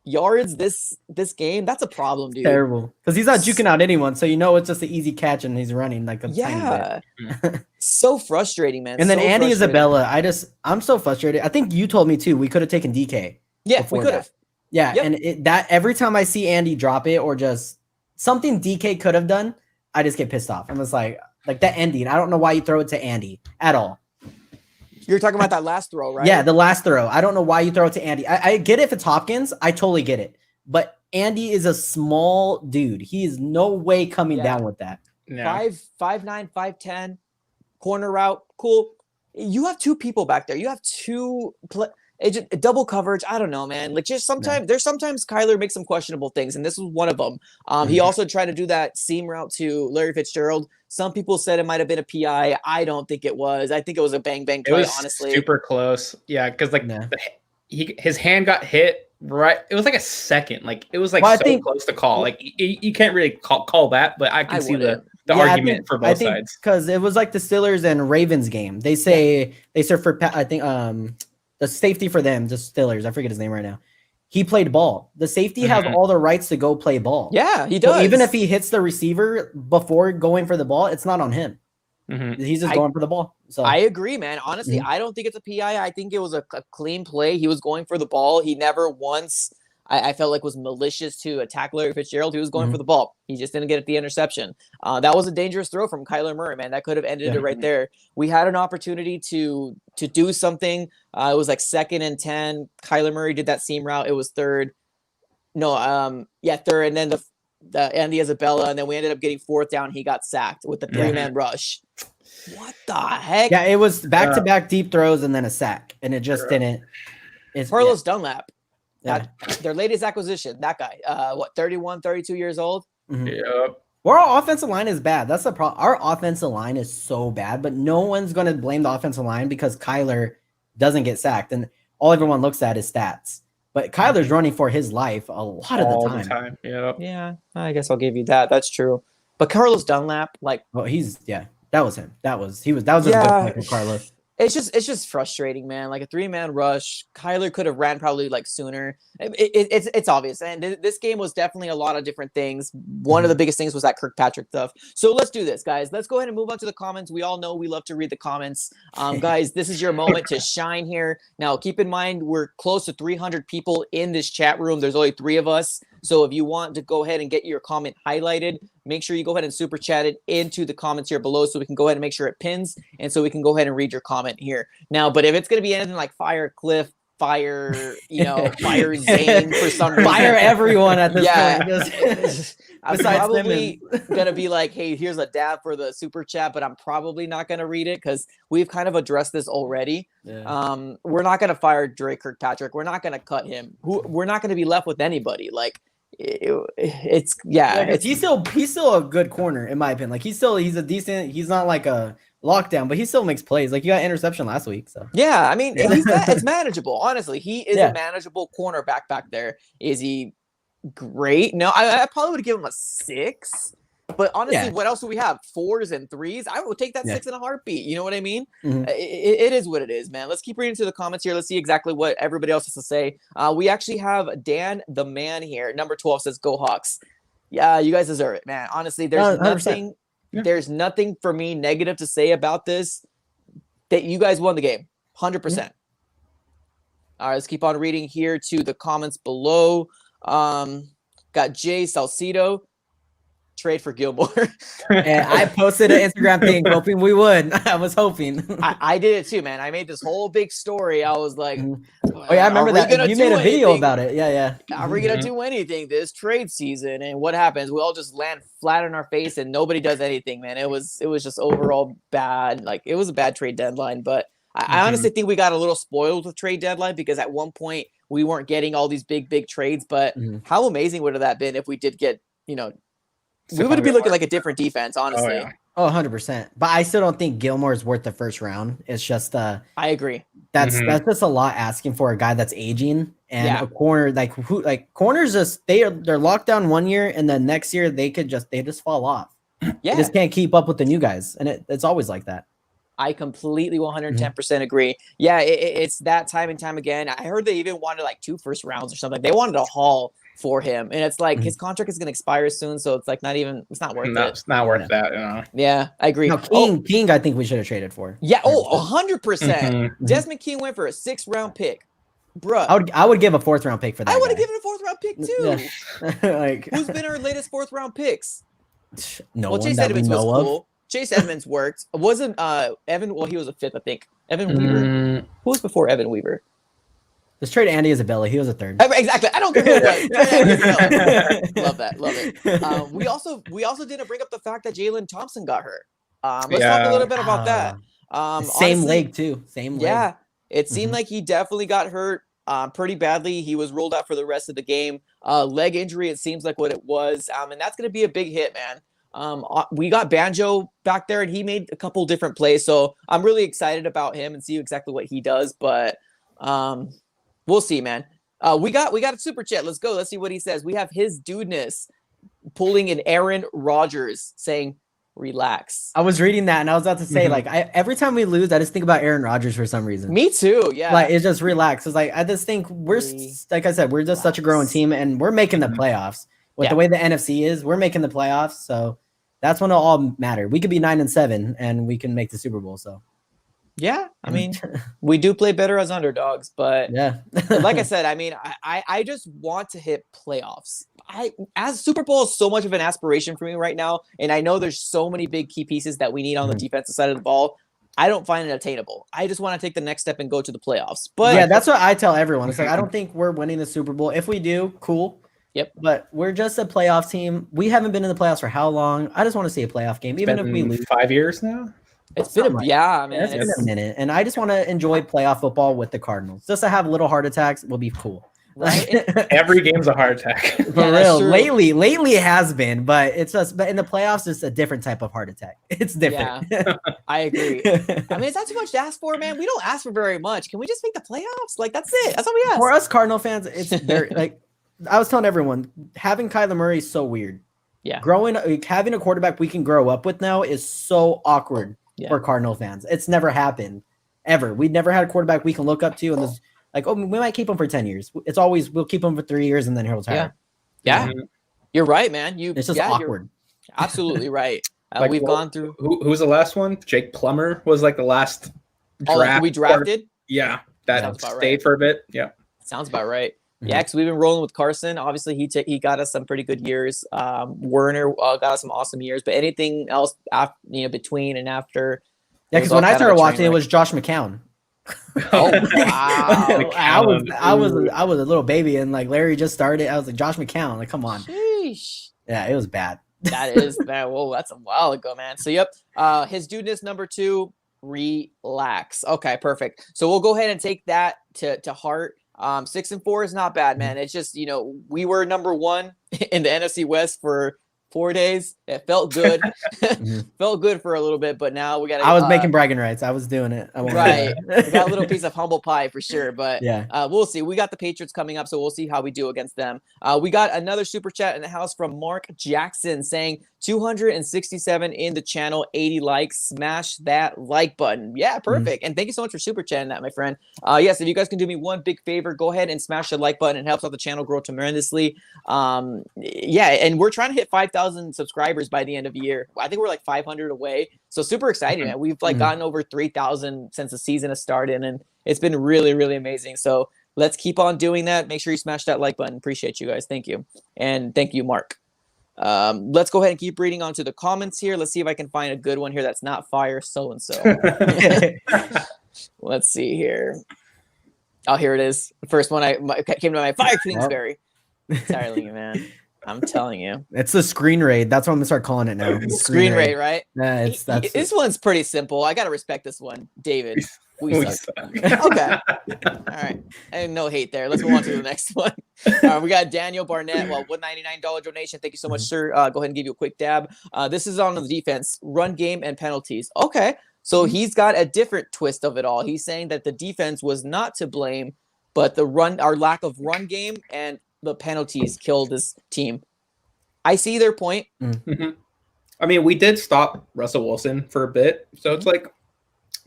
A: yards this game. That's a problem, dude.
B: Terrible. Because he's not juking out anyone, so it's just an easy catch and he's running like a tiny bit.
A: So frustrating, man.
B: And then Andy Isabella, I'm so frustrated. I think you told me too, we could have taken DK.
A: Yeah, we could have.
B: Yeah, and that every time I see Andy drop it or just something DK could have done, I just get pissed off. I'm just like that ending. I don't know why you throw it to Andy at all.
A: You're talking about that last throw, right?
B: Yeah, the last throw. I don't know why you throw it to Andy. I get it if it's Hopkins. I totally get it. But Andy is a small dude. He is no way coming down with that.
C: No.
A: 5'9", 5'10", corner route. Cool. You have 2 people back there. You have 2 double coverage. I don't know, man. Like, just sometimes there's sometimes Kyler makes some questionable things, and this was one of them. He also tried to do that seam route to Larry Fitzgerald. Some people said it might have been a PI. I don't think it was. I think it was a bang play.
C: It was
A: honestly
C: super close. Yeah, because his hand got hit right. It was like a second. Like it was like close to call. Like you can't really call that, but I can see the argument for both sides.
B: Because it was like the Steelers and Ravens game. They say for I think the safety for them, the Steelers. I forget his name right now. He played ball. The safety has all the rights to go play ball.
A: Yeah, he does.
B: So even if he hits the receiver before going for the ball, it's not on him. He's just going for the ball. So
A: I agree, man. Honestly, I don't think it's a PI. I think it was a clean play. He was going for the ball. He never once, I felt like, was malicious to attack Larry Fitzgerald. He was going for the ball. He just didn't get the interception. That was a dangerous throw from Kyler Murray, man. That could have ended it right there. We had an opportunity to do something. It was like 2nd and 10. Kyler Murray did that seam route. It was 3rd. No, 3rd. And then the Andy Isabella, and then we ended up getting 4th down. He got sacked with the 3-man rush. What the heck?
B: Yeah, it was back-to-back deep throws and then a sack, and it just didn't. It's
A: Carlos Dunlap.
B: Yeah.
A: Their latest acquisition, that guy, 31, 32 years old?
C: Yeah.
B: Well, our offensive line is bad. That's the problem. Our offensive line is so bad, but no one's going to blame the offensive line because Kyler doesn't get sacked, and all everyone looks at is stats. But Kyler's running for his life a lot of the time.
A: Yeah, I guess I'll give you that. That's true. But Carlos Dunlap, that
B: was him. That was a good play from Carlos.
A: It's just frustrating, man. Like a 3-man rush. Kyler could have ran probably sooner. It's obvious. And this game was definitely a lot of different things. One of the biggest things was that Kirkpatrick stuff. So let's do this, guys. Let's go ahead and move on to the comments. We all know we love to read the comments. Guys, this is your moment to shine here. Now, keep in mind, we're close to 300 people in this chat room. There's only 3 of us. So if you want to go ahead and get your comment highlighted, make sure you go ahead and super chat it into the comments here below so we can go ahead and make sure it pins and so we can go ahead and read your comment here. Now, but if it's going to be anything like fire Cliff, fire Zane for some reason.
B: Fire everyone at this point.
A: I'm probably going to be like, hey, here's a dab for the super chat, but I'm probably not going to read it because we've kind of addressed this already. Yeah. We're not going to fire Drake Kirkpatrick. We're not going to cut him. We're not going to be left with anybody. He's still a good corner in my opinion. He's a decent. He's not like a
B: lockdown, but he still makes plays. Like, you got interception last week, so
A: Yeah, I mean, it's manageable. Honestly, he is
B: Yeah.
A: a manageable cornerback back there. Is he great? No, I probably would give him a 6. But honestly,
B: Yeah.
A: what else do we have? 4s and 3s? I would take that
B: Yeah.
A: 6 in a heartbeat. You know what I mean?
B: Mhm.
A: It is what it is, man. Let's keep reading through the comments here. Let's see exactly what everybody else has to say. We actually have Dan the Man here. Number 12 says, "Go Hawks." Yeah, you guys deserve it, man. Honestly, there's
B: 100%.
A: nothing.
C: Yeah.
A: There's nothing for me negative to say about this. That you guys won the game, 100%. All right, let's keep on reading here to the comments below. Got Jay Salcido. Trade for Gilmore.
B: And I posted an Instagram thing hoping we would. I was hoping.
A: I did it too, man. I made this whole big story. I was like,
B: Oh yeah, I remember that. You made a video about it. Yeah.
A: Are we gonna do anything this trade season? And what happens? We all just land flat on our face and nobody does anything, man. It was just overall bad. Like, it was a bad trade deadline, but I honestly think we got a little spoiled with trade deadline because at one point we weren't getting all these big trades. But how amazing would have that been if we did get, we would be looking like a different defense, honestly.
B: Oh, 100%. But I still don't think Gilmore is worth the first round. It's just
A: I agree.
B: That's just a lot asking for a guy that's aging and a corner corners they're locked down 1 year and then next year they just fall off.
A: Yeah.
B: They just can't keep up with the new guys. And it's always like that.
A: I completely 110% agree. Yeah, it's that time and time again. I heard they even wanted like 2 first rounds or something. They wanted a haul for him, and it's like his contract is going to expire soon, so it's like it's not worth it.
C: It's not worth that.
A: Yeah, I agree.
B: No, King, I think we should have traded for.
A: Yeah, 100%. Desmond King went for a 6th round pick, bruh.
B: I would give a 4th round pick for that.
A: I would have given a 4th round pick too.
B: Yeah. Like,
A: who's been our latest 4th round picks?
B: No
A: well,
B: one
A: Chase
B: that we
A: Edmonds was
B: know
A: cool. Chase Edmonds worked. Wasn't Evan? Well, he was a 5th, I think. Evan Weaver. Who was before Evan Weaver?
B: Let's trade Andy Isabella. He was a 3rd.
A: Exactly. I don't care who it was. Love that. Love it. We also didn't bring up the fact that Jalen Thompson got hurt. Let's talk a little bit about that.
B: Same
A: honestly,
B: leg too. Same leg.
A: Yeah, it seemed like he definitely got hurt pretty badly. He was ruled out for the rest of the game. Leg injury, it seems like what it was. And that's going to be a big hit, man. We got Banjo back there and he made a couple different plays. So I'm really excited about him and see exactly what he does. But we'll see, man. We got a super chat. Let's go. Let's see what he says. We have his dudeness pulling in Aaron Rodgers saying, "Relax."
B: I was reading that and I was about to say, every time we lose, I just think about Aaron Rodgers for some reason.
A: Me too. Yeah.
B: Like, it's just relax. It's like, I just think like I said, we're just such a growing team and we're making the playoffs. With the way the NFC is, we're making the playoffs. So that's when it'll all matter. We could be 9-7 and we can make the Super Bowl. So
A: yeah, I mean, we do play better as underdogs, but
B: yeah,
A: like I said, I mean, I just want to hit playoffs. As Super Bowl is so much of an aspiration for me right now, and I know there's so many big key pieces that we need on the defensive side of the ball. I don't find it attainable. I just want to take the next step and go to the playoffs. But
B: yeah, that's what I tell everyone. It's like, I don't think we're winning the Super Bowl. If we do, cool.
A: Yep.
B: But we're just a playoff team. We haven't been in the playoffs for how long? I just want to see a playoff game, even if we lose.
C: 5 years now.
A: It's been man.
B: It's been a minute, and I just want to enjoy playoff football with the Cardinals. Just to have little heart attacks will be cool.
A: Right?
C: Every game's a heart attack.
B: For real. Lately it has been, but but in the playoffs, it's a different type of heart attack. It's different.
A: Yeah, I agree. I mean, is that too much to ask for, man? We don't ask for very much. Can we just make the playoffs? Like, that's it. That's all we ask.
B: For us Cardinal fans, it's very like I was telling everyone, having Kyler Murray is so weird.
A: Yeah.
B: Having a quarterback we can grow up with now is so awkward for Cardinal fans. It's never happened ever. We've never had a quarterback we can look up to and there's like, oh, we might keep him for 10 years. It's always, we'll keep him for 3 years and then he'll retire.
A: Yeah. You're right, man.
B: It's just awkward.
A: You're absolutely right. We've gone through.
C: Who was the last one? Jake Plummer was like the last
A: draft. We drafted?
C: Yeah. That stayed for a bit. Yeah.
A: Sounds about right. Yeah, because we've been rolling with Carson. Obviously, he got us some pretty good years. Werner got us some awesome years. But anything else, between and after?
B: Yeah, because when I started watching, it was Josh McCown.
A: Oh wow!
B: I was a little baby, and like Larry just started. I was like Josh McCown. Like, come on.
A: Sheesh.
B: Yeah, it was bad.
A: That is bad. Whoa, that's a while ago, man. So yep, his dudeness number 2. Relax. Okay, perfect. So we'll go ahead and take that to heart. 6-4 is not bad, man. It's just, we were number 1 in the NFC West for 4 days. It felt good.
B: Mhm.
A: Felt good for a little bit, but now we got to
B: I was making bragging rights. I was doing it. I won't lie.
A: right. We got a little piece of humble pie for sure, but
B: Yeah.
A: we'll see. We got the Patriots coming up, so we'll see how we do against them. We got another super chat in the house from Mark Jackson saying 267 in the channel, 80 likes. Smash that like button. Yeah, perfect. And thank you so much for super chatting that, my friend. Yes, if you guys can do me one big favor, go ahead and smash the like button. It helps out the channel grow tremendously. Yeah, and we're trying to hit 5,000 subscribers by the end of the year. I think we're like 500 away. So super exciting, man. We've like gotten over 3,000 since the season has started, and it's been really, really amazing. So let's keep on doing that. Make sure you smash that like button. Appreciate you guys. Thank you. And thank you, Mark. Let's go ahead and keep reading on to the comments here. Let's see if I can find a good one here that's not fire so-and-so. Let's see here. Oh, here it is. The first one came to my Fire Kingsbury. Sorry, man. I'm telling you.
B: It's the screen raid. That's what I'm gonna start calling it now.
A: Screen raid, right?
B: Yeah,
A: this one's pretty simple. I gotta respect this one, David. We suck. Okay. All right. And no hate there. Let's move on to the next one. We got Daniel Barnett. Well, $199 donation. Thank you so much, sir. Go ahead and give you a quick dab. This is on the defense, run game, and penalties. Okay. So he's got a different twist of it all. He's saying that the defense was not to blame, but our lack of run game and the penalties killed this team. I see their point.
C: I mean, we did stop Russell Wilson for a bit, so it's like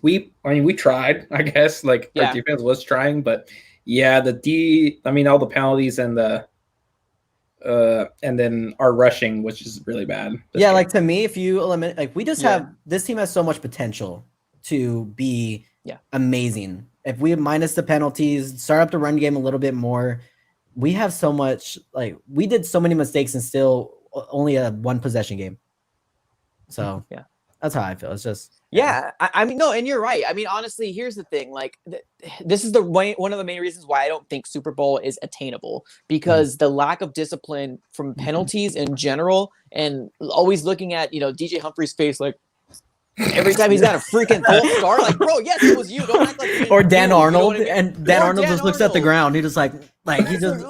C: we tried, I guess. Like our defense was trying, but yeah, all the penalties and and then our rushing, which is really bad.
B: Yeah, like to me, if you eliminate, like we just have this team has so much potential to be amazing. If we minus the penalties, start up the run game a little bit more. We have so much, like we did so many mistakes and still only a 1 possession game. So yeah, that's how I feel. It's just
A: I mean, no, and you're right. I mean, honestly, here's the thing. Like, this is one of the main reasons why I don't think Super Bowl is attainable, because the lack of discipline from penalties in general, and always looking at DJ Humphrey's face, like every time he's got a freaking false start, like, bro, yes, it was you. Don't act like
B: or Dan Arnold, and Dan Arnold just looks at the ground. He just like he just.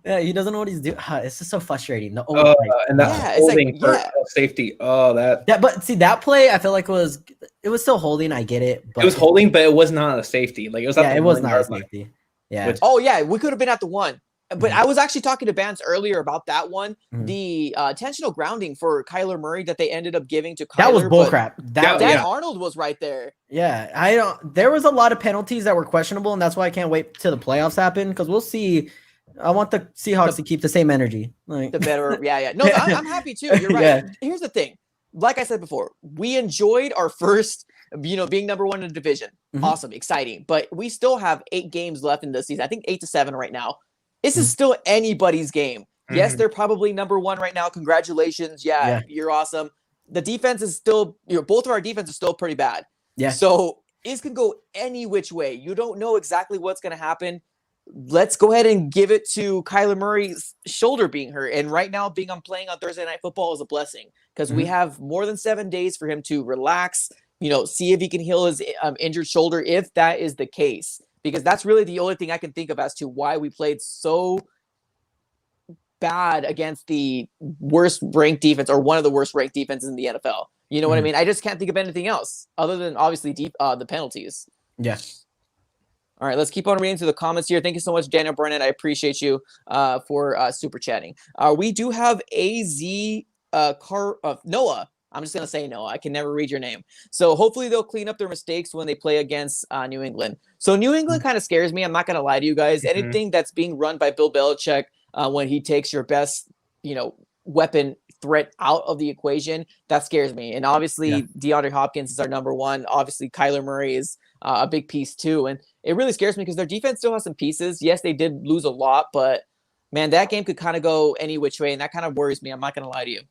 B: Yeah, he doesn't know what he's doing. It's just so frustrating.
C: And that holding for safety.
B: But see that play, I feel like it was still holding. I get it. But
C: it was holding, but it was not a safety. Like it was.
B: It was not a safety.
A: Yeah. We could have been at the 1. But I was actually talking to Bance earlier about that one. The intentional grounding for Kyler Murray that they ended up giving to Kyler.
B: That was bullcrap.
A: Dan Arnold was right there.
B: Yeah, there was a lot of penalties that were questionable, and that's why I can't wait till the playoffs happen, because we'll see. I want the Seahawks to keep the same energy. Like
A: the better, No, I'm happy too. You're right. Here's the thing. Like I said before, we enjoyed our first, being number 1 in the division. Awesome, exciting. But we still have 8 games left in the season. I think 8 to 7 right now. This is still anybody's game. Yes, they're probably number 1 right now. Congratulations. Yeah, you're awesome. The defense is still, both of our defense is still pretty bad. Yeah. So it can go any which way. You don't know exactly what's going to happen. Let's go ahead and give it to Kyler Murray's shoulder being hurt. And right now, playing on Thursday Night Football is a blessing, because we have more than 7 days for him to relax, see if he can heal his injured shoulder, if that is the case. Because that's really the only thing I can think of as to why we played so bad against the worst ranked defense, or one of the worst ranked defenses in the NFL. You know what I mean? I just can't think of anything else other than obviously the penalties.
B: Yeah.
A: All right, let's keep on reading through the comments here. Thank you so much, Daniel Burnett. I appreciate you for super chatting. We do have Noah. I'm just going to say Noah. I can never read your name. So hopefully they'll clean up their mistakes when they play against New England. So New England kind of scares me. I'm not going to lie to you guys. Anything that's being run by Bill Belichick, when he takes your best, weapon threat out of the equation, that scares me. And obviously DeAndre Hopkins is our number 1. Obviously Kyler Murray is a big piece too. And it really scares me because their defense still has some pieces. Yes, they did lose a lot, but man, that game could kind of go any which way. And that kind of worries me. I'm not going to lie to you.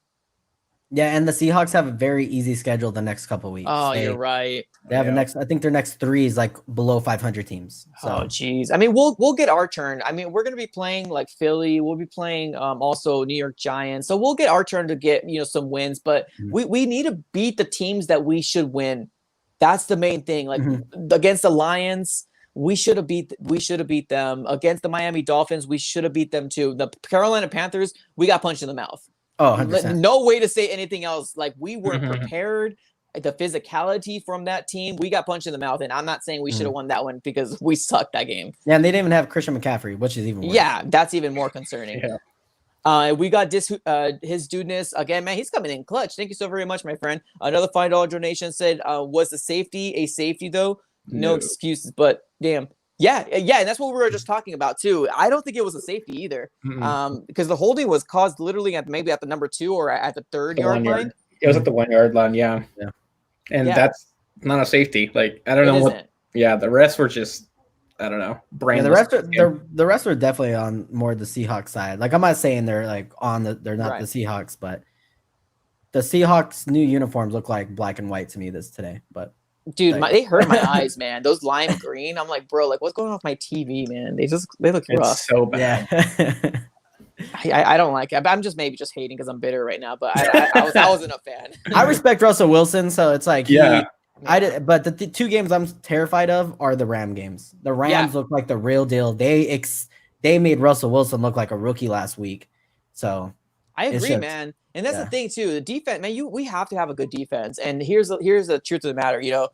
B: Yeah, and the Seahawks have a very easy schedule the next couple of weeks.
A: Oh, you're right.
B: They have I think their next 3 is like below 500 teams. So.
A: Oh, geez. I mean, we'll get our turn. I mean, we're going to be playing like Philly. We'll be playing also New York Giants. So we'll get our turn to get, some wins. But we need to beat the teams that we should win. That's the main thing. Like against the Lions, we should have beat them. Against the Miami Dolphins, we should have beat them too. The Carolina Panthers, we got punched in the mouth.
B: Oh, 100%.
A: No way to say anything else. Like, we weren't
C: Mhm.
A: prepared. The physicality from that team, we got punched in the mouth. And I'm not saying we should have
B: Mhm.
A: won that one because we sucked that game.
B: Yeah, and they didn't even have Christian McCaffrey, which is even worse.
A: Yeah, that's even more concerning.
C: Yeah.
A: We got his dudeness again, man. He's coming in clutch. Thank you so very much, my friend. Another $5 donation said, "Was the safety a safety though? No excuses." But damn, yeah, and that's what we were just talking about too. I don't think it was a safety either, because the holding was caused literally at maybe at the number 2 or at the 3rd yard line.
C: It was at the 1 yard line, yeah. And that's not a safety. Like, I don't know what. Yeah, the rest were just, I don't know.
B: Yeah, the rest are definitely on more the Seahawks side. Like, I'm not saying they're like they're not the Seahawks, but the Seahawks new uniforms look like black and white to me today. But
A: dude, they hurt my eyes, man. Those lime green. I'm like, bro, like, what's going on with my TV, man? They look rough.
C: It's so bad.
B: Yeah.
A: I don't like it. I'm just maybe just hating because I'm bitter right now. But I wasn't a fan.
B: I respect Russell Wilson, so it's like but the 2 games I'm terrified of are the Ram games. The Rams look like the real deal. They made Russell Wilson look like a rookie last week. So
A: I agree, man. And that's the thing too. The defense, man. We have to have a good defense. And here's the truth of the matter. You know,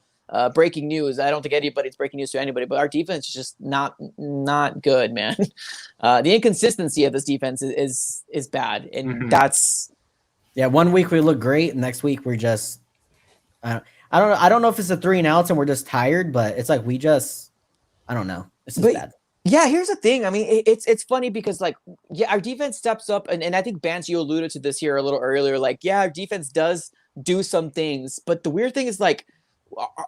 A: breaking news. I don't think anybody's breaking news to anybody, but our defense is just not good, man. The inconsistency of this defense is bad, and that's
B: 1 week we look great, and next week we're just I don't know if it's a 3 and outs and we're just tired, but it's like I don't know. This is bad.
A: Yeah, here's the thing. I mean, it's funny because, like, our defense steps up, and I think Bance, you alluded to this here a little earlier. Like, our defense does do some things, but the weird thing is, like,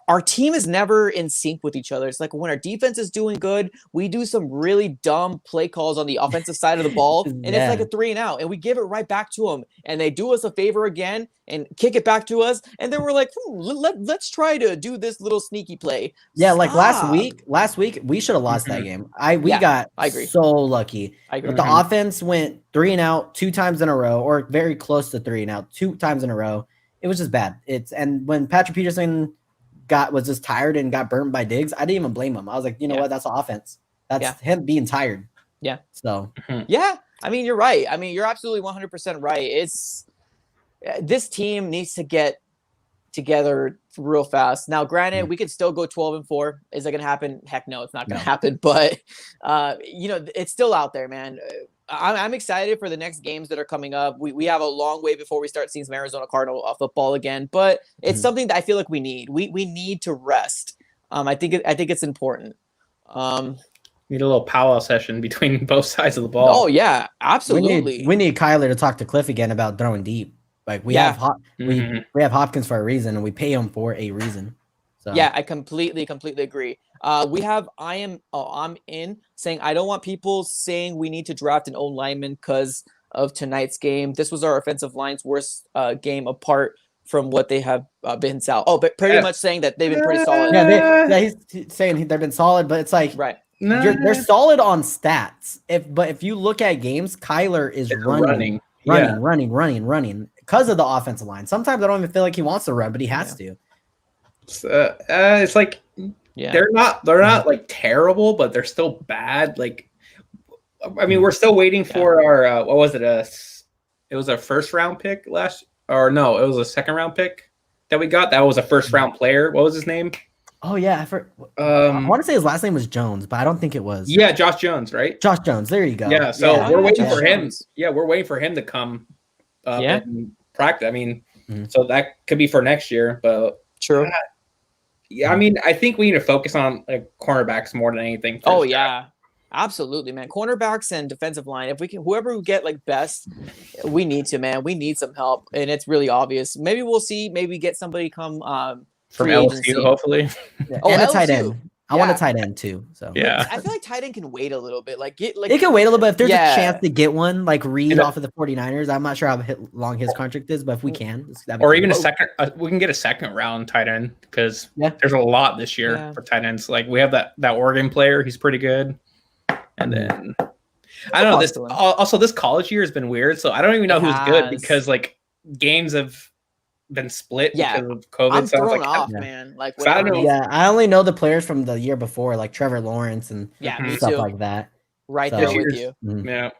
A: our team is never in sync with each other. It's like when our defense is doing good, we do some really dumb play calls on the offensive side of the ball, and it's like a 3 and out, and we give it right back to them, and they do us a favor again and kick it back to us, and then we're like, let's try to do this little sneaky play.
B: Yeah, like last week we should have lost that game. I agree. So lucky.
A: I agree.
B: But the offense went 3 and out 2 times in a row, or very close to 3 and out 2 times in a row. It was just bad. And when Patrick Peterson was just tired and got burned by Diggs, I didn't even blame him. I was like, you know what? That's the offense. That's him being tired.
A: Yeah.
B: So.
A: Yeah. I mean, you're right. I mean, you're absolutely 100% right. This team needs to get together real fast. Now, granted, we could still go 12-4. Is that going to happen? Heck no, it's not going to happen. But, you know, it's still out there, man. I'm excited for the next games that are coming up. We have a long way before we start seeing some Arizona Cardinal football again, but it's something that I feel like we need. We need to rest. I think it's important.
C: Need a little powwow session between both sides of the ball.
A: Oh yeah, absolutely.
B: We need Kyler to talk to Cliff again about throwing deep. Like we have we have Hopkins for a reason, and we pay him for a reason. So.
A: Yeah, I completely agree. We have I'm in saying I don't want people saying we need to draft an old lineman because of tonight's game. This was our offensive line's worst game apart from what they have been solid. Oh, but pretty much saying that they've been pretty solid.
B: Yeah, he's saying they've been solid, but it's like they're solid on stats. But if you look at games, Kyler is running because of the offensive line. Sometimes I don't even feel like he wants to run, but he has to.
C: It's like they're not like terrible, but they're still bad. Like, I mean, we're still waiting for our what was it? It was a first round pick it was a second round pick that we got. That was a first round player. What was his name?
B: Oh yeah, I want to say his last name was Jones, but I don't think it was.
C: Yeah, Josh Jones, right?
B: Josh Jones. There you go.
C: Yeah, so we're waiting for him. Yeah, we're waiting for him to come and practice. I mean, so that could be for next year, but
A: true.
C: Yeah, I mean, I think we need to focus on like cornerbacks more than anything.
A: Oh yeah, absolutely, man. Cornerbacks and defensive line. If we can, whoever we get like best, we need to, man. We need some help, and it's really obvious. Maybe we'll see. Maybe get somebody come
C: from LSU, hopefully.
B: Yeah. And a tight end. I want a tight end too. So
A: I feel like tight end can wait a little bit. Like it
B: can wait a little bit if there's a chance to get one like Reed off of the 49ers. I'm not sure how long his contract is, but if we can,
C: or even a second, we can get a second round tight end because there's a lot this year for tight ends. Like we have that Oregon player, he's pretty good, and then I don't know. This college year has been weird, so I don't even know who's good because like games have been split because of COVID.
A: I'm thrown off, man. Like
B: I don't know. Yeah, I only know the players from the year before, like Trevor Lawrence and stuff like that.
A: Right there with you.
C: Yeah.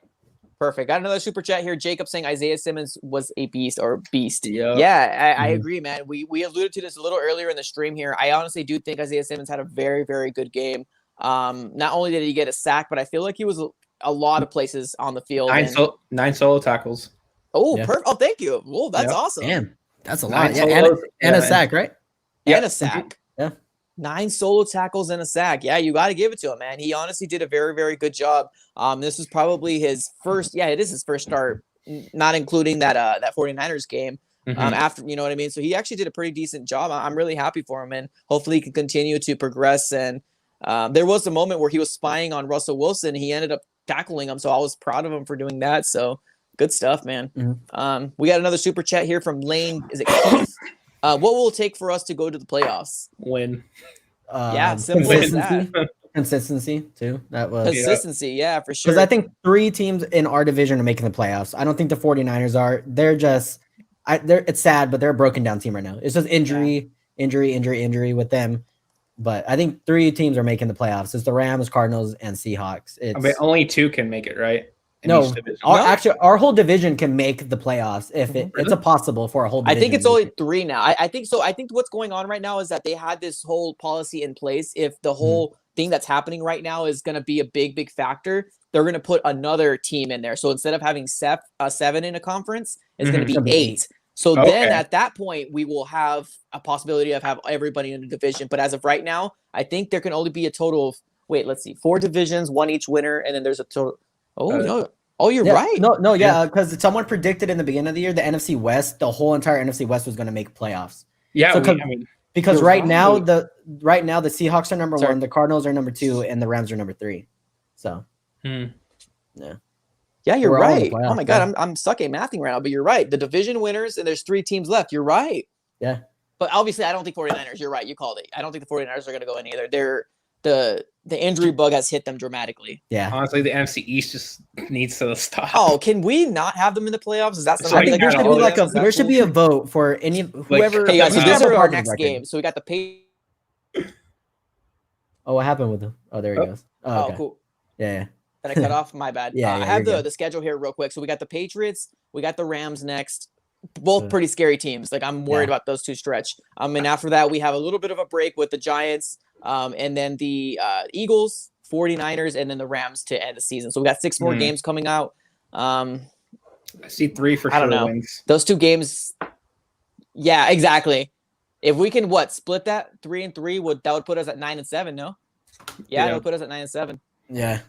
A: Perfect. Got another super chat here. Jacob saying Isaiah Simmons was a beast or beast.
C: Yep.
A: Yeah, I agree, man. We alluded to this a little earlier in the stream here. I honestly do think Isaiah Simmons had a very, very good game. Not only did he get a sack, but I feel like he was a lot of places on the field.
C: Nine solo tackles.
A: Oh, perfect. Oh, thank you. Well, that's awesome.
B: Damn, that's a lot.
A: And
B: a sack, right?
A: And a sack.
B: Yeah.
A: 9 solo tackles and a sack. Yeah, you got to give it to him, man. He honestly did a very, very good job. This is probably his first. Yeah, it is his first start, not including that 49ers game. After, you know what I mean? So he actually did a pretty decent job. I'm really happy for him, and hopefully he can continue to progress. And there was a moment where he was spying on Russell Wilson. And he ended up tackling him. So I was proud of him for doing that. So good stuff, man. We got another super chat here from Lane. Is it Keith? What will it take for us to go to the playoffs?
C: Win.
A: Yeah, simple as that.
B: Consistency too. That was
A: consistency. Yeah, for sure.
B: Because I think 3 teams in our division are making the playoffs. I don't think the 49ers are. They're just, it's sad, but they're a broken down team right now. It's just injury with them. But I think 3 teams are making the playoffs. It's the Rams, Cardinals, and Seahawks.
C: I mean, only 2 can make it, right?
B: Actually, our whole division can make the playoffs if it's a possible for a whole division.
A: I think it's only 3 now. I think so. I think what's going on right now is that they had this whole policy in place. If the whole thing that's happening right now is going to be a big factor, they're going to put another team in there. So instead of having 7 in a conference, it's going to be 8. So then at that point, we will have a possibility of have everybody in the division. But as of right now, I think there can only be a total of, 4 divisions, 1 each winner. And then there's a total. Oh, you're right.
B: Because someone predicted in the beginning of the year, the NFC West, the whole entire NFC West was going to make playoffs.
C: Yeah.
B: So because right now the Seahawks are number 1, the Cardinals are number 2, and the Rams are number 3. So,
A: Yeah, you're right. Oh my God, I'm stuck at mathing right now, but you're right. The division winners, and there's 3 teams left. You're right.
B: Yeah.
A: But obviously, I don't think 49ers. You're right. You called it. I don't think the 49ers are going to go in either. The injury bug has hit them dramatically.
B: Yeah.
C: Honestly, the NFC East just needs to stop.
A: Oh, can we not have them in the playoffs? Is that something?
B: I think there should be a vote for whoever.
A: Hey guys, so these are our next game. So we got the
B: Oh, what happened with them? Oh, there he goes. Oh, okay.
A: Cool.
B: Yeah.
A: That I cut off. My bad.
B: Yeah,
A: I have the schedule here real quick. So we got the Patriots. We got the Rams next. Both pretty scary teams. Like I'm worried about those 2 stretch. And after that, we have a little bit of a break with the Giants. And then the Eagles, 49ers, and then the Rams to end the season. So we got 6 more games coming out.
C: I see 3 for sure.
A: I don't know.
C: Wins.
A: Those 2 games. Yeah, exactly. If we can split that 3-3, that would put us at 9-7. No. Yeah, it would put us at 9-7.
B: Yeah.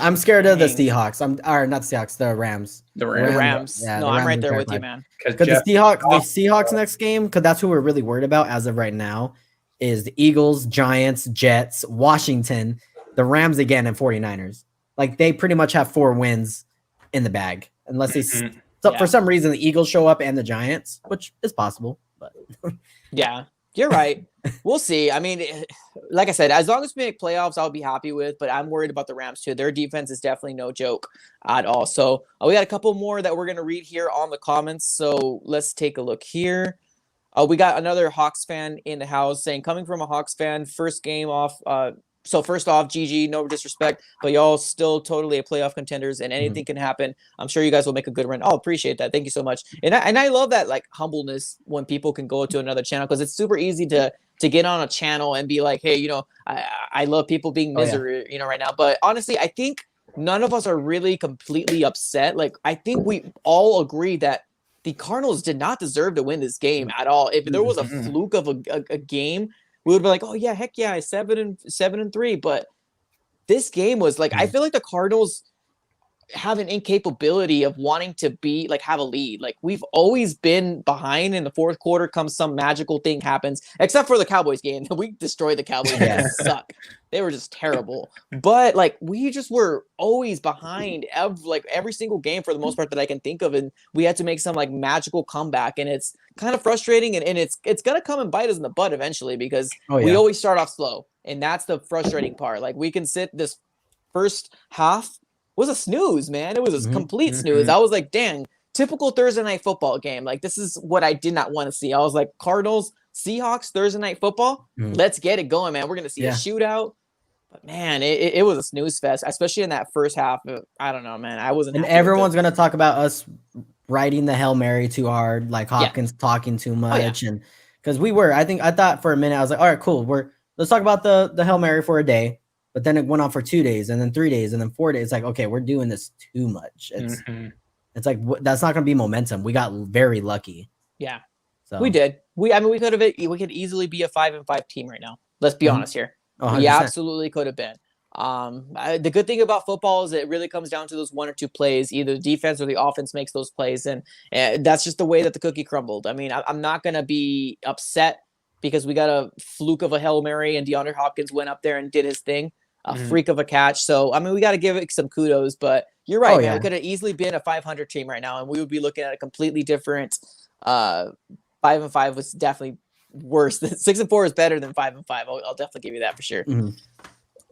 B: I'm scared of the Seahawks. Not the Seahawks, the Rams.
A: The Rams.
B: Yeah,
A: I'm right there with you, man.
B: Because the Seahawks next game, because that's who we're really worried about as of right now, is the Eagles, Giants, Jets, Washington, the Rams again, and 49ers. Like they pretty much have 4 wins in the bag, unless they for some reason the Eagles show up and the Giants, which is possible. But
A: yeah, you're right. We'll see. I mean, like I said, as long as we make playoffs, I'll be happy with. But I'm worried about the Rams too. Their defense is definitely no joke at all. So we got a couple more that we're gonna read here on the comments. So let's take a look here. We got another Hawks fan in the house saying, coming from a Hawks fan, first game off. So first off, GG, no disrespect, but y'all still totally a playoff contenders, and anything can happen. I'm sure you guys will make a good run. Oh, appreciate that. Thank you so much. And I love that like humbleness when people can go to another channel, because it's super easy to get on a channel and be like, hey, I love people being misery, right now. But honestly, I think none of us are really completely upset. Like I think we all agree that the Cardinals did not deserve to win this game at all. If there was a fluke of a game, we would be like, oh yeah, heck yeah, 7-3. But this game was like, I feel like the Cardinals have an incapability of wanting to be like have a lead. Like we've always been behind, in the fourth quarter comes some magical thing happens, except for the Cowboys game. We destroyed the Cowboys. They suck. They were just terrible. But like we just were always behind every single game for the most part that I can think of, and we had to make some like magical comeback, and it's kind of frustrating, and it's gonna come and bite us in the butt eventually, because we always start off slow, and that's the frustrating part. Like we can sit this first half was a snooze, man. It was a complete snooze. I was like, dang, typical Thursday night football game. Like this is what I did not want to see. I was like, Cardinals, Seahawks, Thursday night football. Let's get it going, man. We're gonna see a shootout. But man, it was a snooze fest, especially in that first half. I don't know, man. I wasn't.
B: And
A: happy with
B: everyone's
A: it.
B: gonna talk about us riding the Hail Mary too hard, like
A: Yeah.
B: Hopkins talking too
A: Oh, yeah.
B: much, and because we were, I thought for a minute, I was like, all right, cool, let's talk about the Hail Mary for a day, but then it went on for 2 days, and then 3 days, and then 4 days. Like, okay, we're doing this too much. It's like that's not gonna be momentum. We got very lucky.
A: Yeah,
B: so
A: we did. We could easily be a 5-5 team right now. Let's be honest here.
B: Oh,
A: We
B: 100%.
A: absolutely could have been. The good thing about football is it really comes down to those 1 or 2 plays. Either the defense or the offense makes those plays, and that's just the way that the cookie crumbled. I mean, I'm not gonna be upset because we got a fluke of a Hail Mary and DeAndre Hopkins went up there and did his thing, a freak of a catch. So I mean, we got to give it some kudos. But you're right, man.
B: yeah.
A: We could have easily been a 500 team right now, and we would be looking at a completely different. 5-5 was definitely worse. 6-4 is better than 5-5. I'll definitely give you that for sure.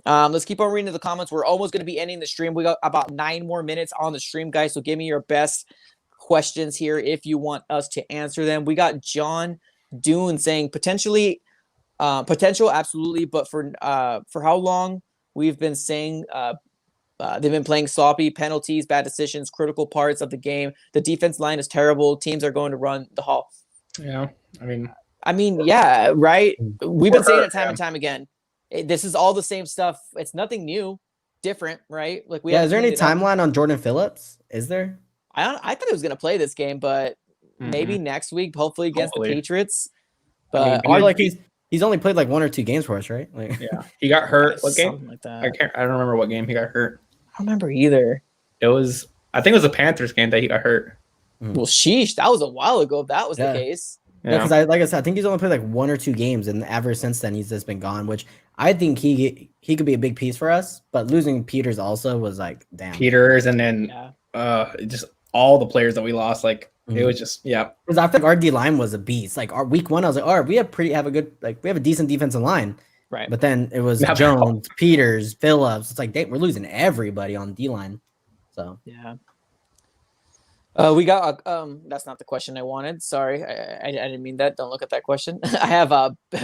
A: Let's keep on reading the comments. We're almost going to be ending the stream. We got about 9 more minutes on the stream, guys. So give me your best questions here if you want us to answer them. We got John Dune saying potential, absolutely, but for how long we've been saying they've been playing sloppy, penalties, bad decisions, critical parts of the game. The defense line is terrible. Teams are going to run the hall.
C: Yeah,
A: I mean, yeah, right. We've been saying it time and time again. This is all the same stuff. It's nothing new, different, right? Like
B: is there any timeline on Jordan Phillips? Is there?
A: I thought he was going to play this game, but maybe next week, hopefully against the Patriots. But
B: I like he's only played like 1 or 2 games for us, right? Like,
C: yeah, he got hurt. What game?
A: Like that.
C: I don't remember what game he got hurt.
A: I don't remember either.
C: I think it was a Panthers game that he got hurt.
A: Well, sheesh, that was a while ago. If that was the case.
B: Yeah, because like I said, I think he's only played like 1 or 2 games, and ever since then he's just been gone. Which I think he could be a big piece for us. But losing Peters also was like, damn.
C: Peters, and then just all the players that we lost. Like it was just
B: Because I think our D line was a beast. Like our week 1, I was like, all right, we have a decent defensive line.
A: Right.
B: But then it was Jones, Peters, Phillips. It's like we're losing everybody on D line. So
A: yeah. We got that's not the question I wanted. Sorry, I didn't mean that. Don't look at that question. I have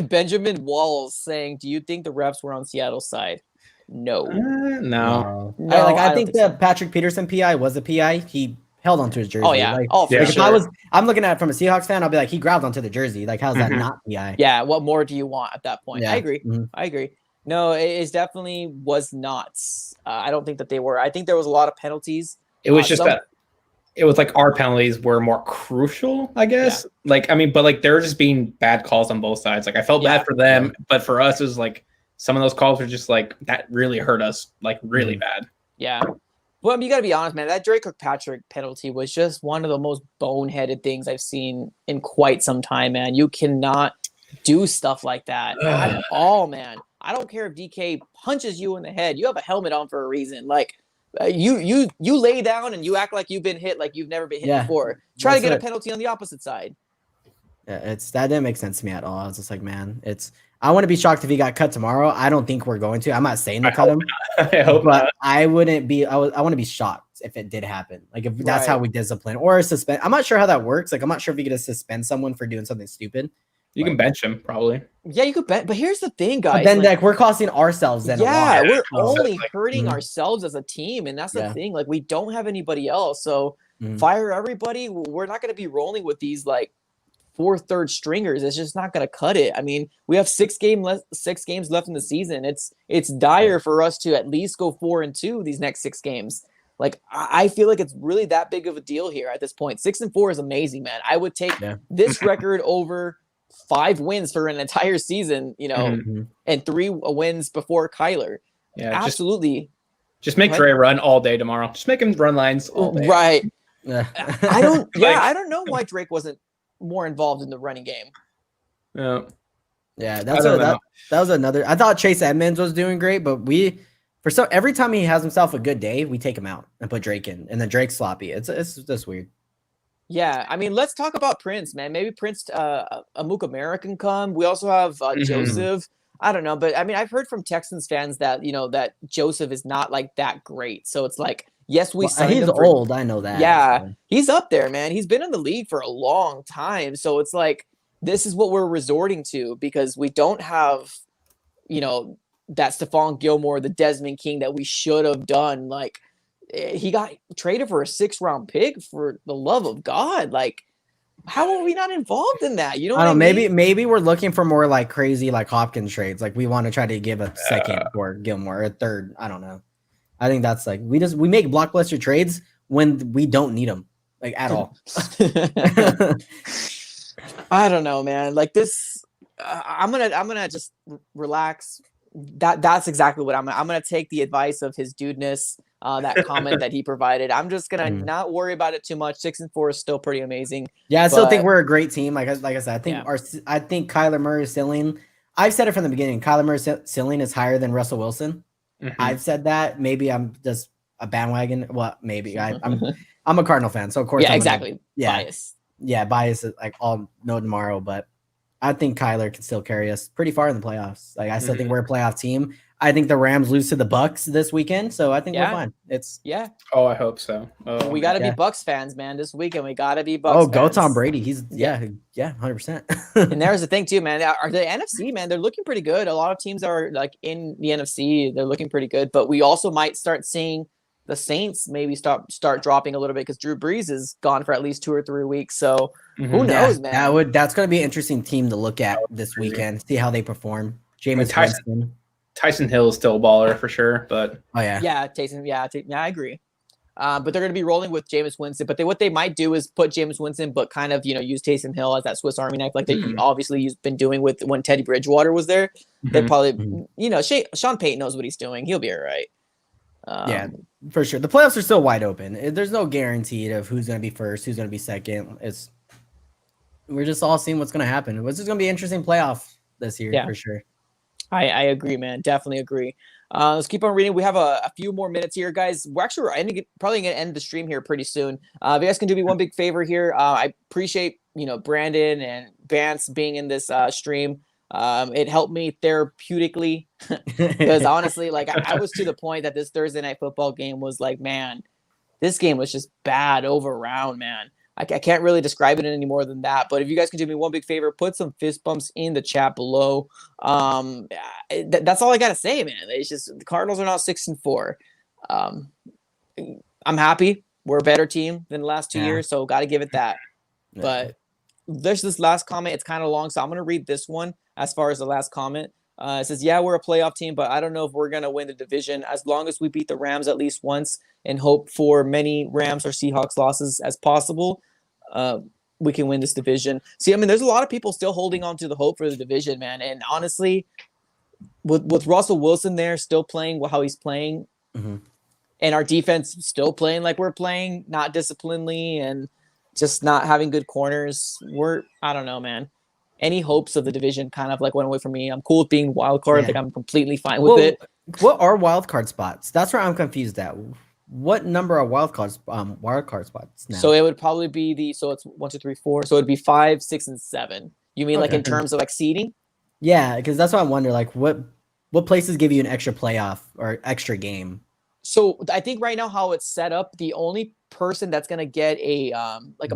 A: Benjamin Walls saying, "Do you think the refs were on Seattle's side?" No.
C: No.
B: I think the Patrick Peterson PI was a PI. He held onto his jersey.
A: Oh yeah.
B: If I'm looking at it from a Seahawks fan, I'll be like, he grabbed onto the jersey. Like, how's that not PI?
A: Yeah. What more do you want at that point?
B: Yeah.
A: I agree. I agree. No, it definitely was not. I don't think that they were. I think there was a lot of penalties.
C: It was just that. It was like our penalties were more crucial, I guess. Yeah. Like, I mean, but like there were just being bad calls on both sides. Like I felt bad for them, but for us, it was like some of those calls were just like that really hurt us, like really bad.
A: Yeah. Well, I mean, you got to be honest, man. That Drake Kirkpatrick penalty was just one of the most boneheaded things I've seen in quite some time, man. You cannot do stuff like that at all, man. I don't care if DK punches you in the head. You have a helmet on for a reason. Like. You lay down and you act like you've been hit like you've never been hit before. Try to get a penalty on the opposite side.
B: Yeah, that didn't make sense to me at all. I was just like, man, I want to be shocked if he got cut tomorrow. I don't think we're going to. I'm not saying to cut him.
C: I hope
B: but
C: not.
B: I wouldn't be. I want to be shocked if it did happen. Like if that's how we discipline or suspend. I'm not sure how that works. Like I'm not sure if you get to suspend someone for doing something stupid.
C: You can bench him probably.
A: Yeah, you could bet. But here's the thing, guys.
B: But then like we're costing ourselves then.
A: Yeah, we're only hurting ourselves as a team, and that's the thing. Like we don't have anybody else, so fire everybody. We're not going to be rolling with these like 4th, 3rd stringers. It's just not going to cut it. I mean, we have 6 games left in the season. It's dire for us to at least go 4-2 these next 6 games. Like I feel like it's really that big of a deal here at this point. 6-4 is amazing, man. I would take this record over 5 wins for an entire season, and 3 wins before Kyler.
C: Yeah,
A: absolutely.
C: Just make Dre run all day tomorrow. Just make him run lines all day.
A: Right. I don't know why Drake wasn't more involved in the running game.
B: Yeah, that was another. I thought Chase Edmonds was doing great, but every time he has himself a good day, we take him out and put Drake in, and then Drake's sloppy. It's just weird.
A: Yeah, I mean, let's talk about Prince, man. Maybe Prince, Amukamara can come. We also have Joseph. I don't know, but I mean, I've heard from Texans fans that that Joseph is not like that great. So it's like, yes, signed
B: he's
A: him for,
B: old. I know that.
A: Yeah, he's up there, man. He's been in the league for a long time. So it's like this is what we're resorting to because we don't have, that Stephon Gilmore, the Desmond King that we should have done. Like, he got traded for a 6th-round pick, for the love of God. Like, how are we not involved in that? You know what I mean?
B: Maybe we're looking for more like crazy like Hopkins trades. Like we want to try to give a second for Gilmore, a third. I don't know. I think that's like we make blockbuster trades when we don't need them like at all.
A: I don't know, man. Like this, I'm gonna just relax. That's exactly what I'm gonna take the advice of his dudeness. That comment that he provided. I'm just gonna not worry about it too much. 6-4 is still pretty amazing.
B: Yeah, I still think we're a great team. Like I said, I think Kyler Murray's ceiling. I've said it from the beginning. Kyler Murray's ceiling is higher than Russell Wilson. I've said that. Maybe I'm just a bandwagon. Well, maybe I'm a Cardinal fan, so of course.
A: Bias.
B: Yeah, bias is like all no tomorrow, but I think Kyler can still carry us pretty far in the playoffs. Like I still think we're a playoff team. I think the Rams lose to the Bucks this weekend, so I think we're fine.
C: Oh, I hope so.
A: We got to be Bucks fans, man. This weekend we got to be Bucks.
B: Oh, go Tom Brady. He's 100%.
A: And there's the thing too, man. Are the NFC, man? They're looking pretty good. A lot of teams are like in the NFC. They're looking pretty good, but we also might start seeing the Saints maybe start dropping a little bit because Drew Brees is gone for at least 2 or 3 weeks. So who knows, man?
B: That's going to be an interesting team to look at this weekend. See how they perform. Jameis Winston.
C: Tyson Hill is still a baller for sure, but
A: Tyson, I agree. But they're going to be rolling with Jameis Winston. But what they might do is put Jameis Winston, but kind of use Taysom Hill as that Swiss Army knife, like they obviously been doing with when Teddy Bridgewater was there. They probably, Sean Payton knows what he's doing. He'll be all right.
B: Yeah, for sure. The playoffs are still wide open. There's no guarantee of who's going to be first, who's going to be second. We're just all seeing what's going to happen. It's just going to be an interesting playoff this year for sure.
A: I agree, man. Definitely agree. Let's keep on reading. We have a few more minutes here, guys. We're probably going to end the stream here pretty soon. If you guys can do me one big favor here, I appreciate Brandon and Vance being in this stream. It helped me therapeutically because honestly, like I was to the point that this Thursday night football game was like, man, this game was just bad over round, man. I can't really describe it any more than that. But if you guys can do me one big favor, put some fist bumps in the chat below. That's all I got to say, man. It's just the Cardinals are now 6-4. I'm happy. We're a better team than the last 2 years, so got to give it that. Yeah. But there's this last comment. It's kind of long, so I'm going to read this one as far as the last comment. It says, yeah, we're a playoff team, but I don't know if we're going to win the division. As long as we beat the Rams at least once and hope for many Rams or Seahawks losses as possible, we can win this division. See, I mean, there's a lot of people still holding on to the hope for the division, man. And honestly, with Russell Wilson there still playing how he's playing, and our defense still playing like we're playing, not disciplinedly and just not having good corners, I don't know, man. Any hopes of the division kind of like went away from me. I'm cool with being wild card. Yeah. Like I'm completely fine with it.
B: What are wild card spots? That's where I'm confused at. What number are wild card spots now?
A: So it would probably be so it's 1, 2, 3, 4. So it'd be 5, 6, and 7. You mean like in terms of like seeding?
B: Yeah, because that's what I wonder. Like what places give you an extra playoff or extra game?
A: So I think right now how it's set up, the only person that's going to get a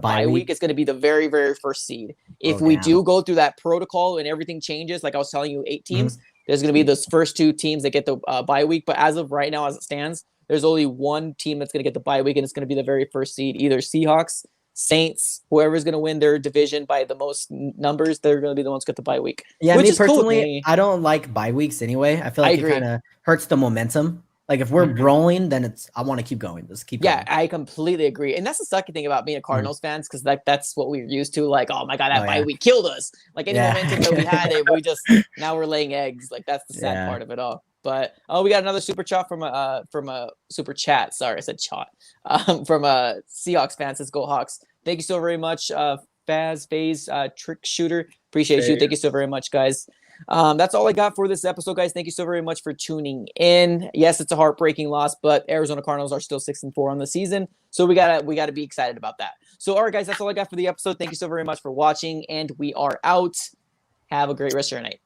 A: bye week is going to be the very, very first seed. If we do go through that protocol and everything changes, like I was telling you, 8 teams, there's going to be those first 2 teams that get the bye week. But as of right now, as it stands, there's only one team that's going to get the bye week, and it's going to be the very first seed, either Seahawks, Saints, whoever's going to win their division by the most numbers, they're going to be the ones who get the bye week.
B: Yeah, me personally, I don't like bye weeks anyway. I feel like it kind of hurts the momentum. Like if we're rolling, then I want to keep going. Just keep going.
A: Yeah, I completely agree. And that's the sucky thing about being a Cardinals fans, because that's what we're used to. Like, oh my God, that bye week killed us. Like any momentum that we had, now we're laying eggs. Like that's the sad part of it all. But we got another super chat from a super chat. Sorry, I said chat. From a Seahawks fan, says Go Hawks. Thank you so very much, FaZe Trick Shooter. Appreciate you. Thank you so very much, guys. That's all I got for this episode, guys. Thank you so very much for tuning in. Yes, it's a heartbreaking loss, but Arizona Cardinals are still 6-4 on the season, so we gotta be excited about that. So, all right, guys, that's all I got for the episode. Thank you so very much for watching, and we are out. Have a great rest of your night.